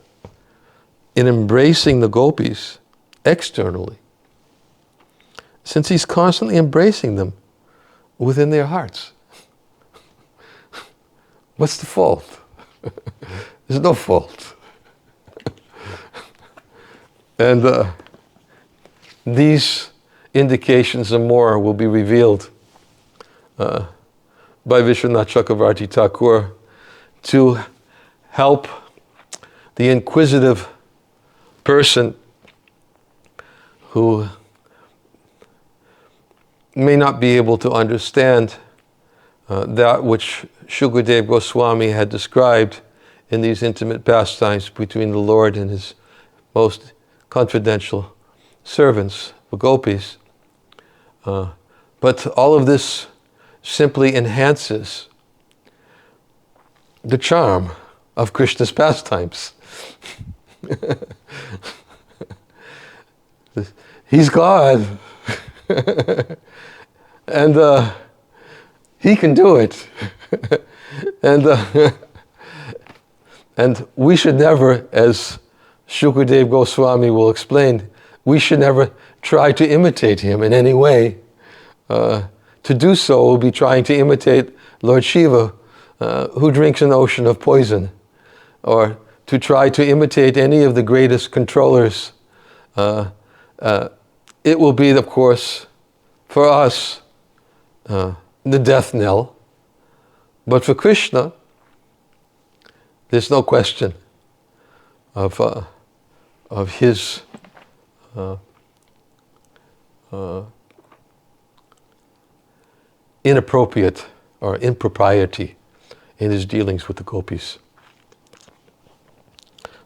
in embracing the gopis externally, since he's constantly embracing them within their hearts? What's the fault? There's no fault. And these indications and more will be revealed by Vishwanath Chakravarti Thakur to help the inquisitive person who may not be able to understand that which Shukadev Goswami had described in these intimate pastimes between the Lord and his most confidential servants, the gopis. But all of this simply enhances the charm of Krishna's pastimes. He's God. And he can do it. And we should never, as Shukadev Goswami will explain, we should never try to imitate him in any way. To do so will be trying to imitate Lord Shiva, who drinks an ocean of poison, or to try to imitate any of the greatest controllers. It will be, of course, for us, the death knell. But for Krishna, there's no question of his inappropriate or impropriety in his dealings with the gopis.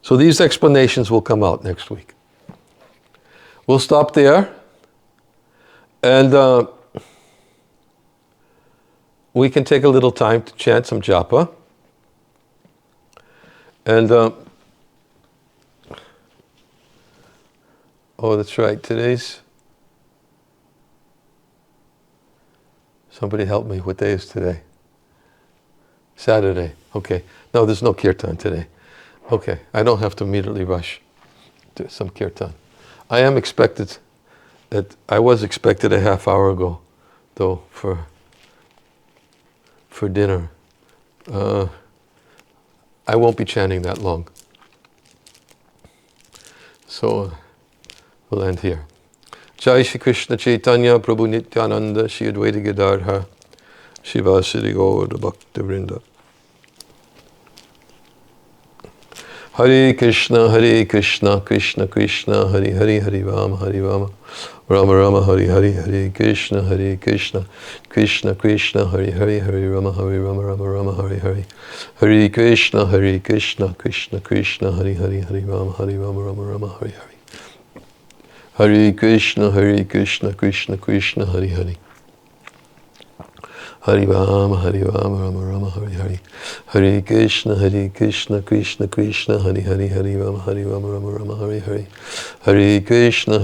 So these explanations will come out next week. We'll stop there, and we can take a little time to chant some japa. And oh, that's right, today's, somebody help me, what day is today? Saturday, okay. No, there's no kirtan today. Okay, I don't have to immediately rush to some kirtan. I was expected a half hour ago, though, for dinner. I won't be chanting that long. So we'll end here. Jai Shri Krishna Chaitanya Prabhu Nityananda Shri Advaita Gadadhar Shivasari Gaur Bhakta Vrinda. Hare Krishna, Krishna Krishna, Hare Hare, Hare Rama, Rama Rama, Hare Hare, Hare Krishna, Krishna Krishna, Hare Hare, Hare Rama, Rama Rama, Hare Hare, Hare Krishna, Krishna Krishna, Hare Hare, Hare Rama, Rama Rama, Hare Hare, Hare Krishna, Krishna Krishna, Hare Hare, Hare Rama, Rama Rama, Hare Hare. Hare Krishna, Krishna Krishna, Hare Hare, Hare Rama, Rama Rama, Hare Hare. Hare Krishna,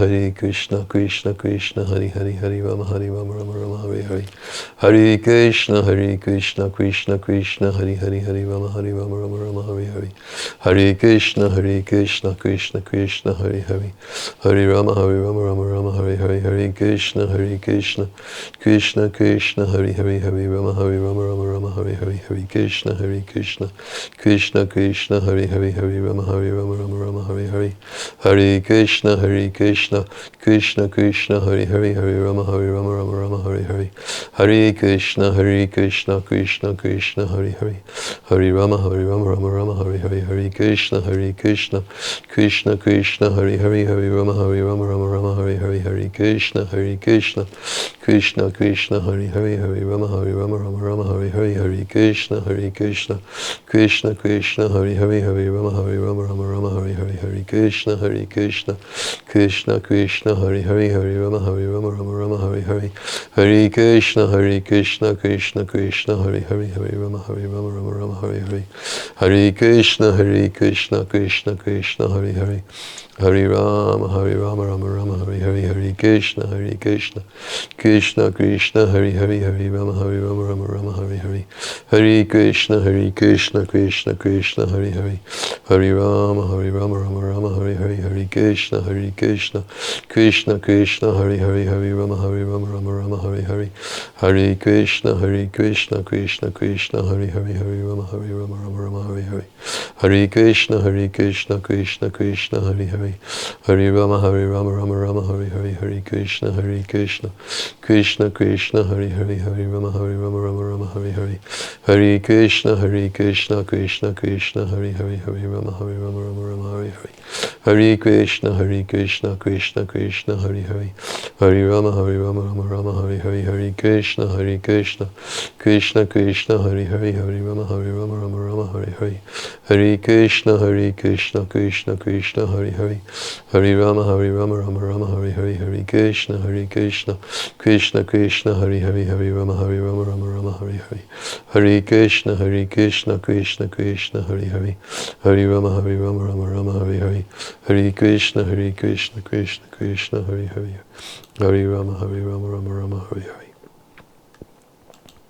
Krishna Krishna, Hare Hare, Hare Rama, Rama Rama, Hare Hare. Hare Krishna, Krishna Krishna, Hare Hare, Hare Rama, Rama Rama, Hare Hare. Hare Krishna, Krishna Krishna, Hare Hare. Hare Rama, Rama Rama, Hare Hare. Hare Krishna, Krishna Krishna, Hare Hare, Hare Rama, Rama Rama, Hare Hare. Hare Krishna, Krishna Krishna, Hare Hare, Hare Rama, Rama Rama, Hare Hare. Hare Krishna, Krishna Krishna, Hare Hare, Hare Rama, Rama, Hare Hare. Hare Krishna, Krishna Krishna, Hare Hare. Hare Rama, Rama, Hare Hare. Hare Krishna, Krishna Krishna, Hare Hare, Hare Rama, Rama, Hare Hare. Hare Krishna, Krishna Krishna, Hare Hare, Hare Rama, Rama, Hare Hare. Hare Krishna, Krishna Krishna, Hare Hare, Hare Rama, Rama, Hare Hare. Hare Krishna, Krishna Krishna, Hare Hare, Hare Rama, Rama, Hare Hare. Hare Krishna, Krishna Krishna, Hare Hare, Hare Rama, Rama, Hare Hare. Hare Krishna, Krishna Krishna, Hare Hare. Hare Rama, Rama Rama, Hare Hare. Hare Krishna, Krishna Krishna, Hare Hare, Hare Rama, Rama, Hare Hare. Hare Krishna, Krishna Krishna, Hare Hare. Hare Rama, Rama, Hare Hare. Hare Krishna, Krishna Krishna, Hare Hare, Hare Rama, Rama, Hare Hare. Hare Krishna, Krishna Krishna, Hare Hare, Hare Rama, Rama, Hare Hare. Hare Krishna, Krishna Krishna, Hare Hare. Hare Rama, Rama, Hare Hare. Hare Krishna, Krishna Krishna, Hare Hare, Hare Rama, Rama, Hare Hare. Hare Krishna, Krishna Krishna, Hare Hare, Hare Rama, Rama, Hare Hare. Hare Krishna, Krishna Krishna, Hare Hare. Hare Rama, Rama, Hare Hare. Hare Krishna, Krishna Krishna, Hare Hare, Hare Rama, Rama, Hare Hare. Hare Krishna, Krishna Krishna, Hare Hare. Hare Rama, Rama, Hare Hare. Hare Krishna, Krishna Krishna, Hare Hare, Hare Rama, Rama, Hare Hare. Hare Krishna, Krishna Krishna, Hare Hare. Hare Rama, Rama, Hare Hare. Hare Krishna, Krishna Krishna, Hare Hare. Hare Rama, Rama,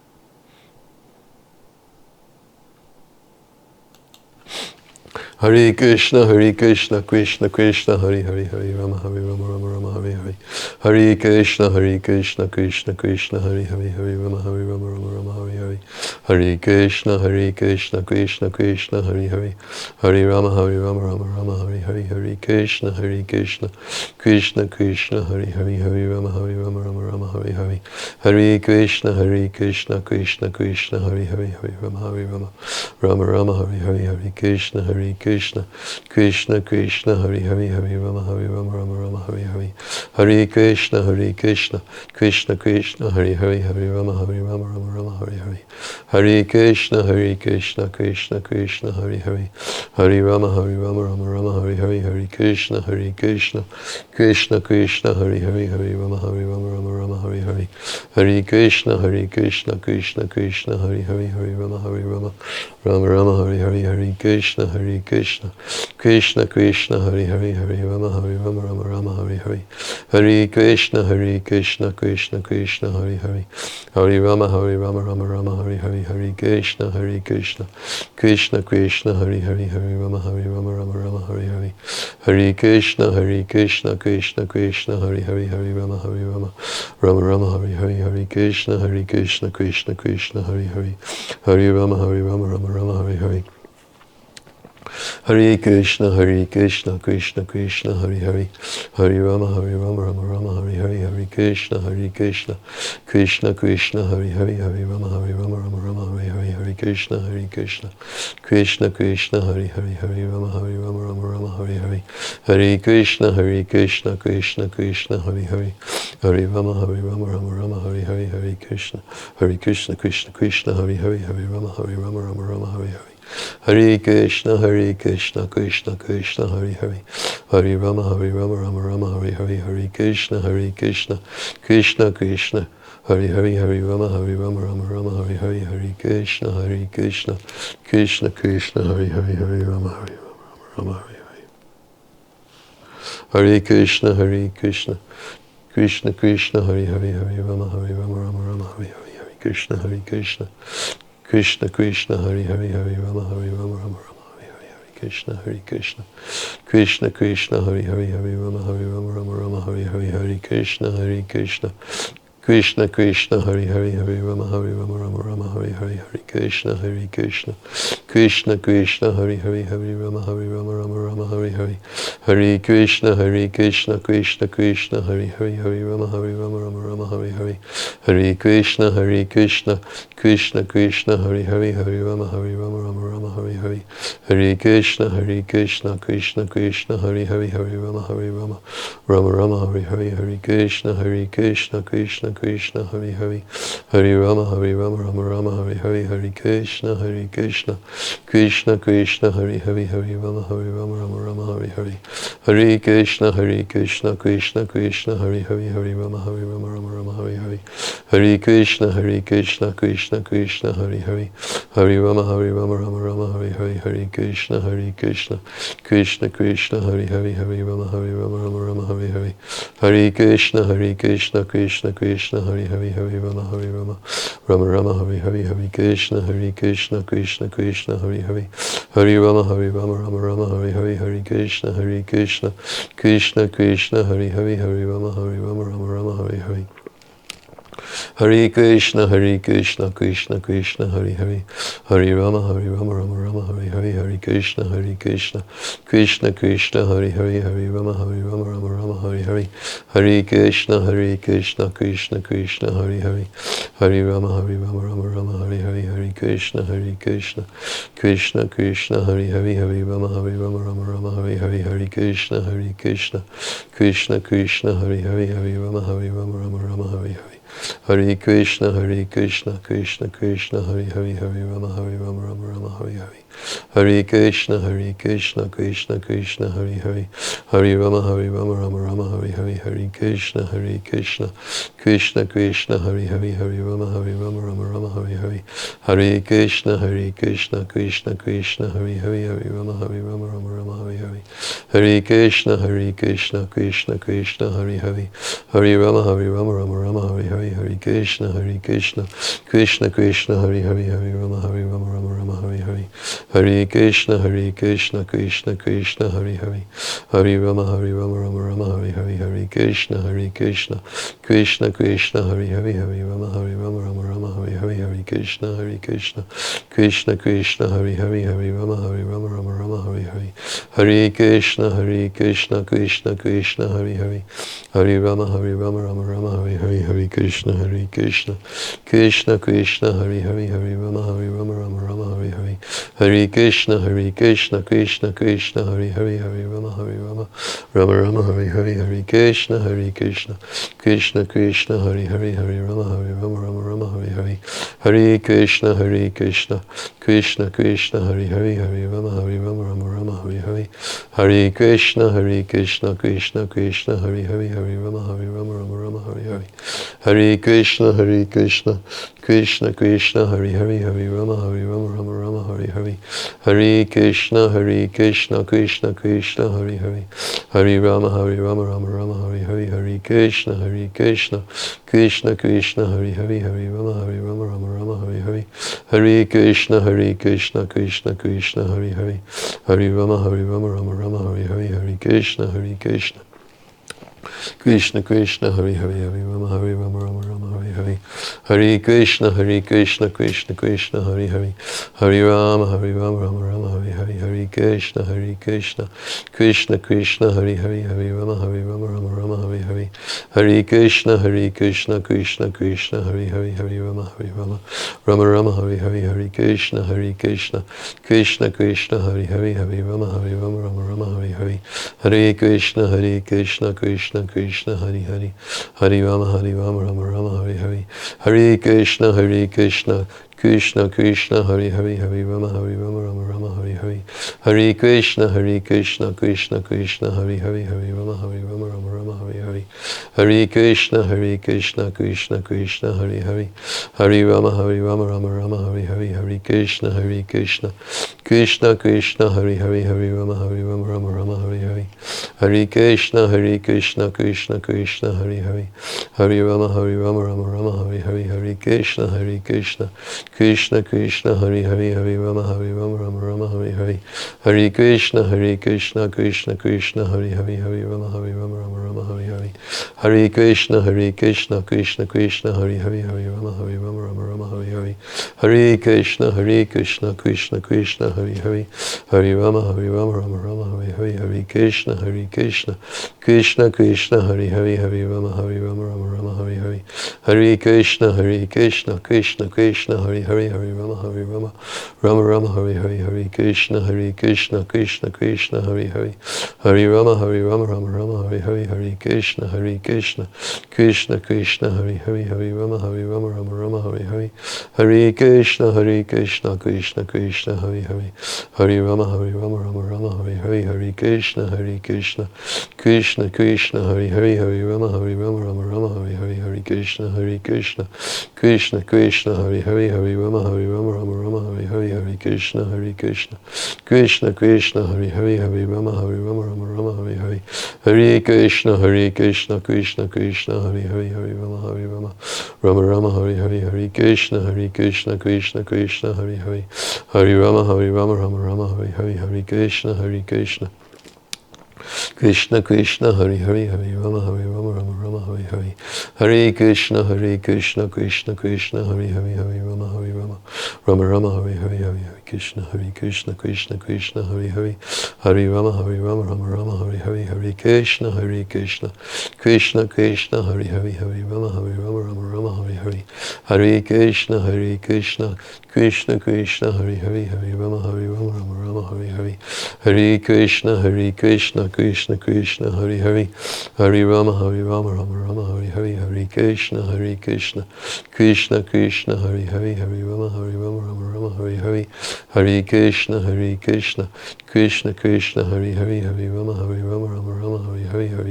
Hare Hare. Hare Krishna, Krishna Krishna, Hare Hare, Hare Rama, Rama, Hare Hare. Hare Krishna, Krishna Krishna, Hare Hare, Hare Rama, Rama, Hare Hare. Hare Krishna, Krishna Krishna, Hare Hare. Hare Rama, Rama, Hare Hare. Hare Krishna, Krishna Krishna, Hare Hare, Hare Rama, Rama, Hare Hare. Hare Krishna, Krishna Krishna, Hare Hare, Hare Rama, Rama, Hare Hare. Hare Krishna, Krishna Krishna, Hare Hare, Hare Rama, Rama, Hare Hare. Hare Krishna, Krishna Krishna, Hare Hare, Hare Rama, Rama, Hare Hare. Hare Krishna, Krishna Krishna, Hare Hare. Hare Rama, Rama, Hare Hare. Hare Krishna, Krishna Krishna, Hare Hare, Hare Rama, Rama, Hare Hare. Hare Krishna, Krishna Krishna, Hare Hare, Hare Rama, Rama, Hare Hare. Hare Krishna, Krishna, Krishna Krishna, Hare Hare, Hare Rama, Rama Rama, Hare Hare, Hare Krishna, Krishna Krishna, Hare Hare, Hare Rama, Rama Rama, Hare Hare, Hare Krishna, Krishna Krishna, Hare Hare, Hare Rama, Rama Rama, Hare Hare, Hare Krishna, Krishna Krishna, Hare Hare, Hare Rama, Rama Rama, Hare Hare, Hare Krishna, Krishna Krishna, Hare Hare, Hare Rama, Rama Rama, Hare Hare. Hare Krishna, Krishna Krishna, Hare Hare, Hare Rama, Rama Rama, Hare Hare, Hare Krishna, Krishna Krishna, Hare Hare, Hare Rama, Rama Rama, Hare Hare, Hare Krishna, Krishna Krishna, Hare Hare, Hare Rama, Rama Rama, Hare Hare, Hare Krishna, Krishna Krishna, Hare Hare, Hare Rama, Rama Rama, Hare Hare, Hare Krishna, Krishna Krishna, Hare Hare, Hare Rama, Rama, Hare Hare. Hare Krishna, Krishna Krishna, Hare Hare, Hare Rama, Rama Rama, Hare Hare, Hare Krishna, Krishna Krishna, Hare Hare, Hare Rama, Rama Rama, Hare Hare, Hare Krishna, Krishna Krishna, Hare Hare, Hare Rama, Rama, Hare Hare. Hare Krishna, Krishna Krishna, Hare Hare, Hare Rama, Rama, Hare Hare, Hare Krishna, Krishna Krishna, Hare Hare, Hare Rama, Rama Rama, Hare Hare, Hare Krishna, Krishna Krishna, Hare Hare, Hare Rama, Rama, Hare Hare, Hare Krishna, Krishna Krishna, Hare Hare, Hare Rama, Rama, Hare Hare, Hare Krishna, Krishna Krishna, Hare Hare, Hare Rama, Rama, Hare Hare, Hare Krishna, Krishna Krishna, Hare Hare, Hare Rama, Rama, Hare Hare, Hare Krishna, Krishna Krishna, Hare Hare, Hare Rama, Rama, Hare Hare, Hare Krishna, Krishna Krishna, Hare Hare, Hare Rama, Rama, Hare Hare, Hare Krishna, Krishna Krishna, Hare Hare, Hare Rama, Rama, Hare Hare, Hare Krishna, Krishna Krishna, Hare Hare, Hare Rama, Rama, Hare Hare, Hare Krishna, Krishna Krishna, Hare Hare, Hare Rama, Rama, Hare Hare, Hare Krishna, Krishna Krishna, Hare Hare, Hare Rama, Rama, Hare Hare, Hare Krishna, Krishna Krishna, Hare Hare, Hare Rama, Rama, Hare Hare, Hare Krishna, Krishna Krishna, Hare Hare, Hare Rama, Rama, Hare Hare, Hare Krishna, Krishna Krishna, Hare Hare, Hare Rama, Rama, Hare Hare, Hare Krishna, Krishna Krishna, Hare Hare, Hare Rama, Rama, Hare Hare. Hare Krishna, Krishna Krishna, Hare Hare, Hare Rama, Rama, Hare Hare, Hare Krishna, Krishna Krishna, Hare Hare, Hare Rama, Rama, Hare Hare, Hare Krishna, Krishna Krishna, Hare Hare, Hare Rama, Rama, Hare Hare, Hare Krishna, Krishna Krishna, Hare Hare, Hare Rama, Rama, Hare Hare, Hare Krishna, Krishna Krishna, Hare Hare, Hare Rama, Rama, Hare Hare. Hare Krishna, Krishna Krishna, Hare Hare, Hare Rama, Rama, Hare Hare, Hare Krishna, Krishna Krishna, Hare Hare, Hare Rama, Rama, Hare Hare, Hare Krishna, Krishna Krishna, Hare Hare, Hare Rama, Rama, Hare Hare, Hare Krishna, Krishna Krishna, Hare Hare, Hare Rama, Rama, Hare Hare, Hare Krishna, Krishna Krishna, Hare Hare, Hare Rama, Rama, Hare Hare, Hare Krishna, Krishna Krishna, Hare Hare, Hare Rama, Rama, Hare Hare, Hare Krishna, Krishna Krishna, Hare Hare, Hare Rama, Rama, Hare Hare, Hare Krishna, Krishna Krishna, Hare Hare, Hare Rama, Rama, Hare Hare, Hare Krishna, Krishna Krishna, Hare Hare, Hare Rama, Rama, Hare Hare, Hare Krishna, Krishna Krishna, Hare Hare, Hare Rama, Rama, Hare Hare, Hare Krishna, Krishna Krishna, Hare Hare, Hare Rama, Rama, Hare Hare, Hare Krishna, Krishna Krishna, Hare Hare, Hare Rama, Rama, Hare Hare, Hare Krishna, Krishna Krishna, Hare Hare, Hare Rama, Hare Hare, Hare Krishna, Krishna Krishna, Hare Hare, Hare Rama, Rama, Hare Hare, Hare Krishna, Krishna Krishna, Hare Hare, Hare Rama, Rama Rama, Hare Hare. Hare Krishna, Krishna Krishna, Hare Hare, Hare Rama, Rama Rama, Hare Hare. Hare Krishna, Krishna Krishna, Hare Hare. Hare Rama, Rama Rama, Hare Hare. Hare Krishna, Krishna Krishna, Hare Hare, Hare Rama, Rama Rama, Hare Hare. Hare Krishna, Krishna Krishna, Hare Hare. Hare Rama, Rama Rama, Hare Hare. Hare Krishna, Krishna Krishna, Hare Hare, Hare Rama, Rama Rama, Hare Hare. Hare Krishna, Krishna Krishna, Hare Hare. Hare Rama, Rama Rama, Hare Hare. Hare Krishna, Krishna Krishna, Hare Hare. Hare Rama, Rama Rama, Hare Hare. Hare Krishna, Krishna Krishna, Hare Hare. Hare Rama, Rama Rama, Hare Hare. Hare Krishna, Krishna Krishna, Hare Hare. Hare Rama, Rama Rama, Hare Hare. Hare Krishna, Krishna Krishna, Hare Hare. Hare Rama, Rama Rama, Hare Hare. Hare Krishna, Krishna Krishna, Hare Hare. Hare Rama, Rama Rama, Hare Hare. Hare Krishna, Krishna Krishna, Hare Hare. Hare Rama, Rama Rama, Hare Hare. Hare Krishna, Krishna Krishna, Hare Hare. Hare Rama, Rama Rama, Hare Hare. Hare Krishna, Krishna Krishna, Hare Hare. Hare Rama, Rama Rama, Hare Hare. Hare Krishna, Krishna Krishna, Hare Hare. Hare Rama, Rama Rama, Hare Hare. Hare Krishna, Krishna Krishna, Hare Hare. Hare Rama, Rama Rama, Hare Hare. Hare Krishna, Krishna Krishna, Hare Hare. Hare Rama, Rama Rama, Hare Hare. Hare Krishna, Krishna Krishna, Hare Hare. Hare Rama, Rama Rama, Hare Hare. Hare Krishna, Krishna Krishna, Hare Hare. Hare Rama, Rama Rama, Hare Hare. Hare Krishna, Krishna Krishna, Hare Hare. Hare Rama, Rama Rama, Hare Hare. Hare Krishna, Krishna Krishna, Hare Hare. Hare Rama, Rama Rama, Hare Hare. Hare Krishna, Krishna Krishna, Hare Hare. Hare Rama, Rama Rama, Hare Hare. Hare Krishna, Krishna Krishna, Hare Hare. Hare Rama, Rama Rama, Hare Hare. Hare Krishna, Krishna Krishna, Hare Hare. Hare Rama, Rama Rama, Hare Hare. Hare Krishna, Krishna Krishna, Hare Hare. Hare Rama, Rama Rama, Hare Hare. Hare Krishna, Krishna Krishna, Hare Hare. Hare Rama, Rama Rama, Hare Hare. Hare Krishna, Krishna Krishna, Hare Hare. Hare Rama, Rama Rama, Hare Hare. Hare Krishna, Krishna Krishna, Hare Hare. Hare Rama, Rama Rama, Hare Hare. Hare Krishna, Krishna Krishna, Hare Hare. Hare Rama, Rama Rama, Hare Hare. Hare Krishna, Krishna Krishna, Hare Hare. Hare Rama, Rama Rama, Hare Hare. Hare Krishna, Krishna Krishna, Hare Hare. Hare Rama, Rama Rama, Hare Hare. Hare Krishna, Krishna Krishna, Hare Hare. Hare Rama, Rama Rama, Hare Hare. Hare Krishna, Krishna Krishna, Hare Hare. Hare Rama, Rama Rama, Hare Hare. Hare Krishna, Krishna Krishna, Hare Hare. Hare Rama, Rama Rama, Hare Hare. Hare Krishna, Krishna Krishna, Hare Hare. Hare Rama, Rama Rama, Hare Hare. Hare Krishna, Krishna Krishna, Hare Hare. Hare Rama, Rama Rama, Hare Hare. Hare Krishna, Krishna Krishna, Hare Hare. Hare Rama, Rama Rama, Hare Hare. Hare Krishna, Krishna Krishna, Hare Hare. Hare Rama, Rama Rama, Hare Hare. Hare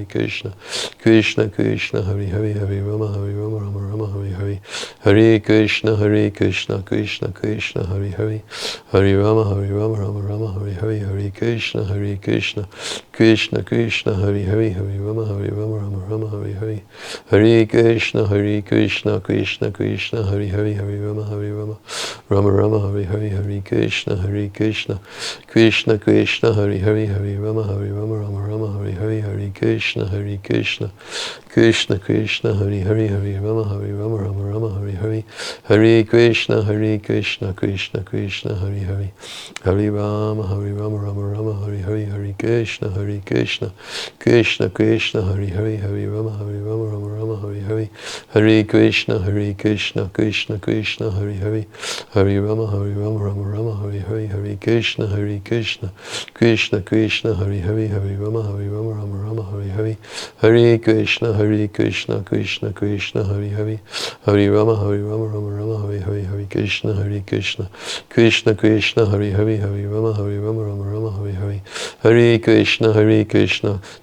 Krishna, Krishna Krishna, Hare Hare. Hare Rama, Rama, Hare Hare. Hare Krishna, Krishna Krishna, Hare Hare. Hare Rama, Rama, Hare Hare. Hare Krishna, Krishna Krishna, Hare Hare. Hare Rama, Rama Rama, Hare Hare. Hare Krishna, Krishna Krishna, Hare Hare. Hare Rama, Rama Rama, Hare Hare. Hare Krishna, Krishna Krishna, Hare Hare. Hare Rama, Rama Rama, Hare Hare. Hare Krishna, Krishna Krishna, Hare Hare. Hare Rama, Rama Rama, Hare Hare. Hare Krishna, Krishna Krishna, Hare Hare. Hare Rama, Rama Rama, Hare Hare. Hare Krishna, Krishna Krishna, Hare Hare. Hare Rama, Rama, Hare Hare. Hare Krishna, Krishna Krishna, Hare Hare. Hare Rama, Rama, Hare Hare. Hare Krishna, Krishna Krishna, Hare Hare. Hare Rama, Rama, Hare Hare. Hare Krishna, Krishna Krishna, Hare Hare. Hare Rama, Rama, Hare Hare. Hare Krishna,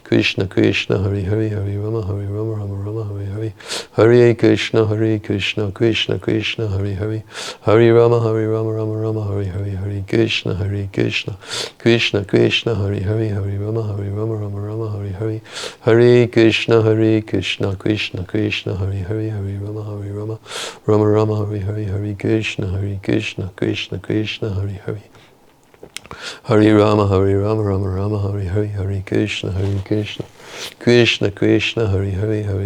Krishna Krishna, Hare Hare, Hare Rama, Rama Rama, Hare Hare. Hare Krishna, Krishna Krishna, Hare Hare. Hare Rama, Rama Rama, Hare Hare. Hare Krishna, Krishna Krishna, Hare Hare. Hare Rama, Rama Rama, Hare Hare. Hare Krishna, Krishna Krishna, Hare Hare. Hare Rama, Rama Rama, Hare Hare. Hare Krishna, Krishna Krishna, Hare Hare. Hare Rama, Rama Rama, Hare Hare. Hare Krishna, Krishna Krishna, Hare Hare. Hare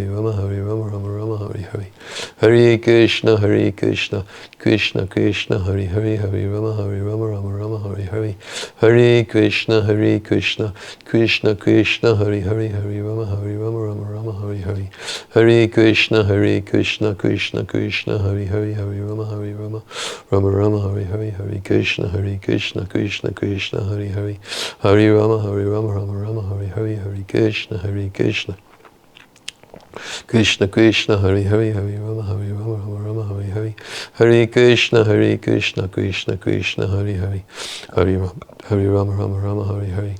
Rama, Rama Rama, Hare Hare. Hare Krishna, Krishna Krishna, Hare Hare. Hare Rama, Rama Rama, Hare Hare. Hare Krishna, Krishna Krishna, Hare Hare. Hare Rama, Rama Rama, Hare Hare. Hare Krishna, Krishna Krishna, Hare Hare. Hare Rama, Rama Rama, Hare Hare. Hare Krishna, Krishna Krishna, Hare Hare. Hare Rama, Rama Rama, Hare Hare. Hare Krishna, Krishna Krishna, Hare Hare. Hare Rama, Rama Rama, Hare Hare. Hare Krishna, Krishna Krishna, Hare Hare. Hare Rama, Rama Hare Hare.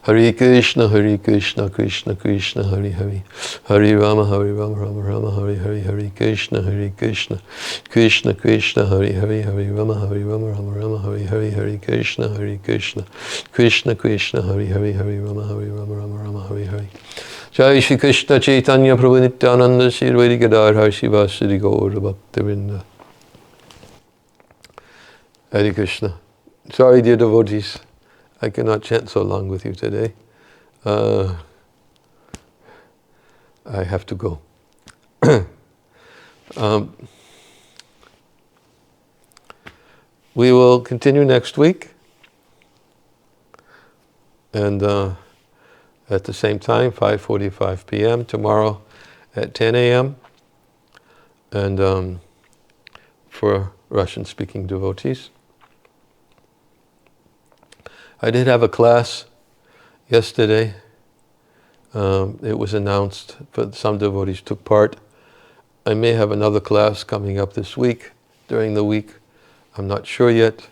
Hare Krishna, Krishna Krishna, Hare Hare. Hare Rama, Rama Hare Hare. Hare Krishna, Krishna Krishna, Hare Hare. Hare Rama, Rama Hare Hare. Hare Krishna, Krishna Krishna, Hare Hare. Hare Rama, Hare Hare. Jai Shri Krishna Chaitanya Prabhu Nityananda Shri Advaita Gadadhar Shivasari Gaura Bhaktivinoda. Hare Krishna. Sorry, dear devotees, I cannot chant so long with you today. I have to go. We will continue next week. And at the same time, 5:45 p.m. Tomorrow at 10 a.m. And for Russian-speaking devotees. I did have a class yesterday. It was announced, but some devotees took part. I may have another class coming up this week, during the week. I'm not sure yet.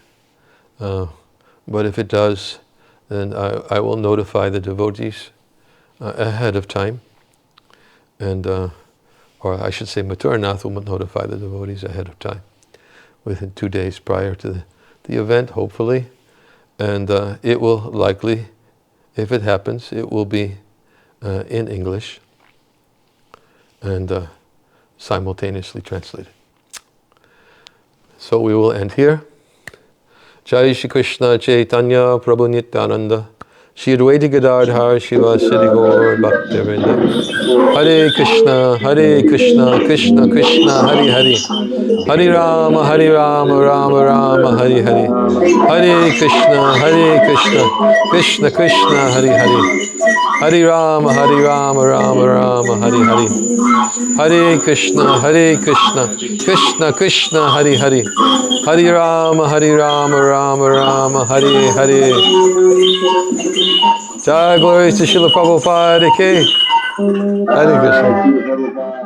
But if it does, then I will notify the devotees ahead of time. And, or I should say Mathuranath will notify the devotees ahead of time, within 2 days prior to the event, hopefully. And it will likely, if it happens, it will be in English and simultaneously translated. So we will end here. Jai Shri Krishna Chaitanya Prabhu Nityananda Shri Advaita Gadadhar Shiva Siddhi Gaur Bhaktivinoda. Hare Krishna, Krishna Krishna, Hare Hare. Hare Rama, Rama Rama, Hare Hare. Hare Krishna, Krishna Krishna, Hare Hare. Hare Rama, Rama Rama, Hare Hare. Hare Krishna, Krishna Krishna, Hare Hare. Hare Rama, Rama Rama, Hare Hare. Jai glory to Srila Prabhupada ki. Hare Krishna.